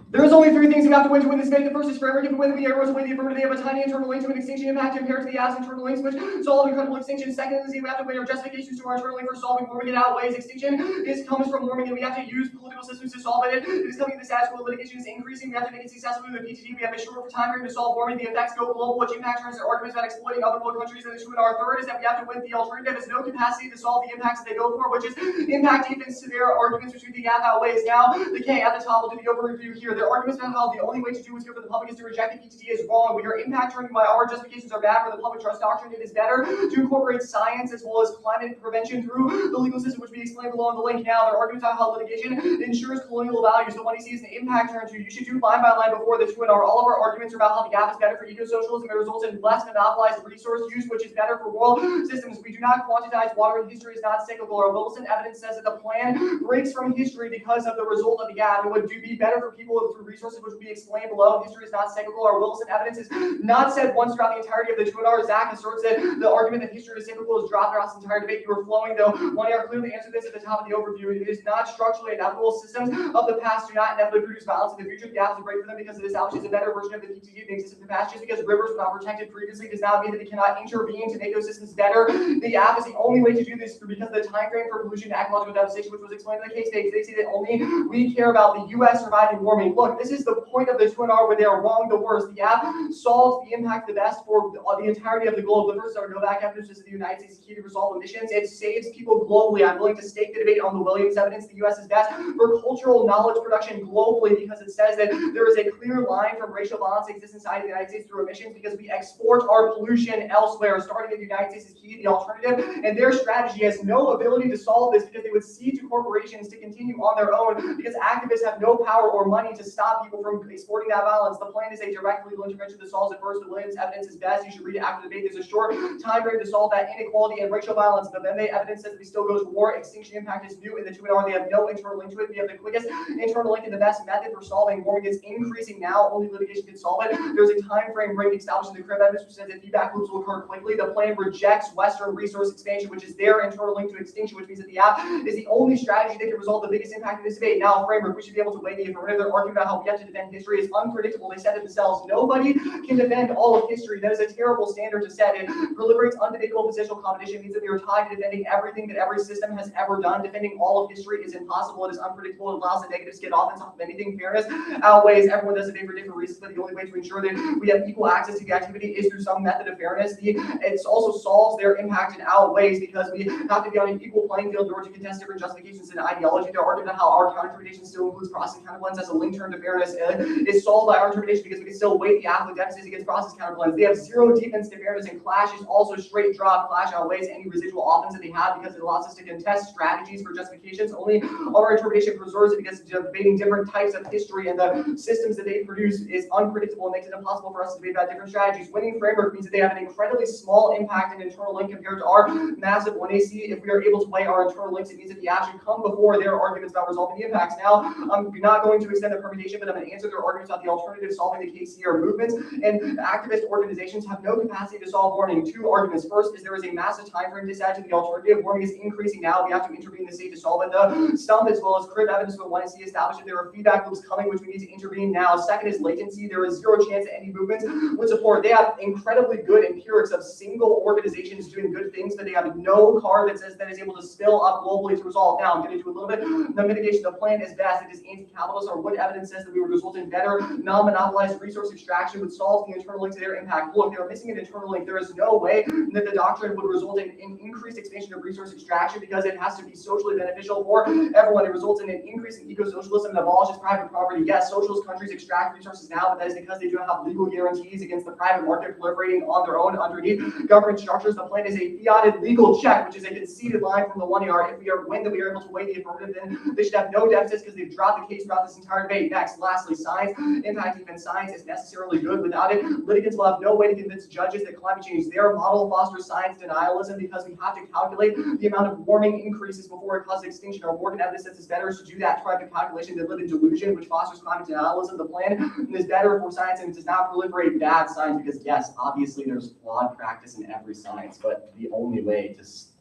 [SPEAKER 8] There's only three things we have to win this debate. The first is framework. If we win the arrows, win the affirmative, they have a tiny internal link to an extinction impact compared to the as internal links, which solve incredible extinction. Second is we have to win our justifications to our internal link for solving warming. It outweighs extinction. This comes from warming, and we have to use political systems to solve it. It is coming to the status quo. Litigation is increasing. We have to make it successful with the PTT. We have a short time frame to solve warming. The effects go global, which impact turns their arguments about exploiting other world countries. And our third is that we have to win. The alternative has no capacity to solve the impacts that they go for, which is impact defense to their arguments, which we think outweighs. Now, the K at the top will do the overview here. Their arguments about how the only way to do what's good for the public is to reject the PTT is wrong. We are impact turning by our justifications are bad for the public trust doctrine. It is better to incorporate science as well as climate prevention through the legal system, which we explain below in the link. Now, their arguments about how litigation ensures colonial values. The one you see is an impact turn to. You should do line by line before the two and all of our arguments are about how the gap is better for eco-socialism. It results in less monopolized resource use, which is better for world systems. We do not quantize water, and history is not cyclical. Our Wilson evidence says that the plan breaks from history because of the result of the gap. It would be better for people through resources, which we explain below. History is not cyclical. Our Wilson evidence is not said once throughout the entirety of the 2 hour. Zach asserts that the argument that history is cyclical is dropped throughout this entire debate. You are flowing, though. 1 hour clearly answered this at the top of the overview. It is not structurally inevitable. Systems of the past do not inevitably produce violence in the future. The gap is great for them because it establishes a better version of the PTT that exists in the past. Just because rivers were not protected previously does not mean that they cannot intervene to make those systems better. The gap is the only way to do this because of the time frame for pollution and ecological devastation, which was explained in the case study. They say that only we care about the U.S. surviving warming. Look, this is the point of the 2 hour where they are wrong the worst. The app solves the impact the best for the entirety of the globe. The first are no back evidence is the United States is key to resolve emissions. It saves people globally. I'm willing to stake the debate on the Williams evidence. The U.S. is best for cultural knowledge production globally because it says that there is a clear line from racial violence that exists inside the United States through emissions because we export our pollution elsewhere. Starting in the United States is key. The alternative and their strategy has no ability to solve this because they would cede to corporations to continue on their own because activists have no power or money to stop people from exporting that violence. The plan is a direct legal intervention that solves it first. The Williams evidence is best. You should read it after the debate. There's a short time frame to solve that inequality and racial violence. But then the evidence says that we still go to war. Extinction impact is new in the 2 hour. They have no internal link to it. We have the quickest internal link and the best method for solving warming is increasing now. Only litigation can solve it. There's a time frame rate established in the crib evidence which says that feedback loops will occur quickly. The plan rejects Western resource expansion, which is their internal link to extinction, which means that the app is the only strategy that can resolve the biggest impact in this debate. Now, framework, we should be able to weigh the affirmative. Their argument about how we have to defend history is unpredictable. They said it themselves. Nobody can defend all of history. That is a terrible standard to set. It proliferates undebatable positional competition. It means that we are tied to defending everything that every system has ever done. Defending all of history is impossible. It is unpredictable. It allows the negatives to get off on top of anything. Fairness outweighs. Everyone does it for different reasons, but the only way to ensure that we have equal access to the activity is through some method of fairness. It also solves their impact and outweighs because we have to be on an equal playing field in order to contest different justifications and ideology. They're arguing about how our counter-interpretation still includes process counterblends as a link term to fairness. It's solved by our interpretation because we can still weight the applicant deficits against process counterblends. They have zero defense to fairness, and clash is also straight drop. Clash outweighs any residual offense that they have because it allows us to contest strategies for justifications. Only our interpretation preserves it because debating different types of history and the systems that they produce is unpredictable and makes it impossible for us to debate about different strategies. Winning framework means that they have an incredibly small impact and internal link compared to our massive 1AC. If we are able to weigh our internal links, it means that the app should come before their arguments about resolving the impacts. Now, I'm not going to extend the permutation, but I'm going to answer their arguments about the alternative solving the case here. Movements and activist organizations have no capacity to solve warming. 2 arguments. First is there is a massive time frame to decide to the alternative. Warming is increasing now. We have to intervene in the state to solve it. The stump as well as crib evidence for 1AC established that there are feedback loops coming, which we need to intervene now. Second is latency. There is zero chance that any movements would support. They have incredibly good empirics of single organizations doing good things, but they have no card that says that is able to spill up globally to resolve. Now, I'm going to do a little bit. The mitigation, the plan is best. It is anti-capitalist, or what evidence says that we would result in better non-monopolized resource extraction would solve the internal link to their impact. Look, they are missing an internal link. There is no way that the doctrine would result in increased expansion of resource extraction because it has to be socially beneficial for everyone. It results in an increase in eco-socialism and abolishes private property. Yes, socialist countries extract resources now, but that is because they do not have legal guarantees against the private market proliferating on their own underneath government structures. The plan is a fiated legal check, which is a conceded line from the 1 ER. If we are when that we are able to weigh the affirmative, then they should have no deficits because they've dropped the case throughout this entire debate. Next, lastly, science. Impact defense science is necessarily good. Without it, litigants will have no way to convince judges that climate change, their model fosters science denialism because we have to calculate the amount of warming increases before it causes extinction. Our Morgan evidence says it's better to do that type of calculation than live in delusion, which fosters climate denialism. The plan is better for science and it does not proliferate bad science because, yes, obviously there's flawed practice in every science, but the only way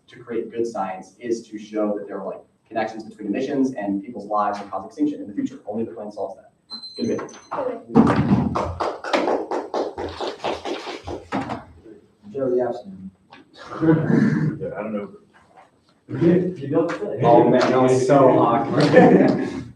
[SPEAKER 8] to create good science is to show that there are connections between emissions and people's lives and cause extinction in the future. Only the plan solves that.
[SPEAKER 2] Good bit.
[SPEAKER 1] Joe, the absent.
[SPEAKER 3] Yeah, I don't know.
[SPEAKER 2] You don't say.
[SPEAKER 1] Oh man, that was so awkward.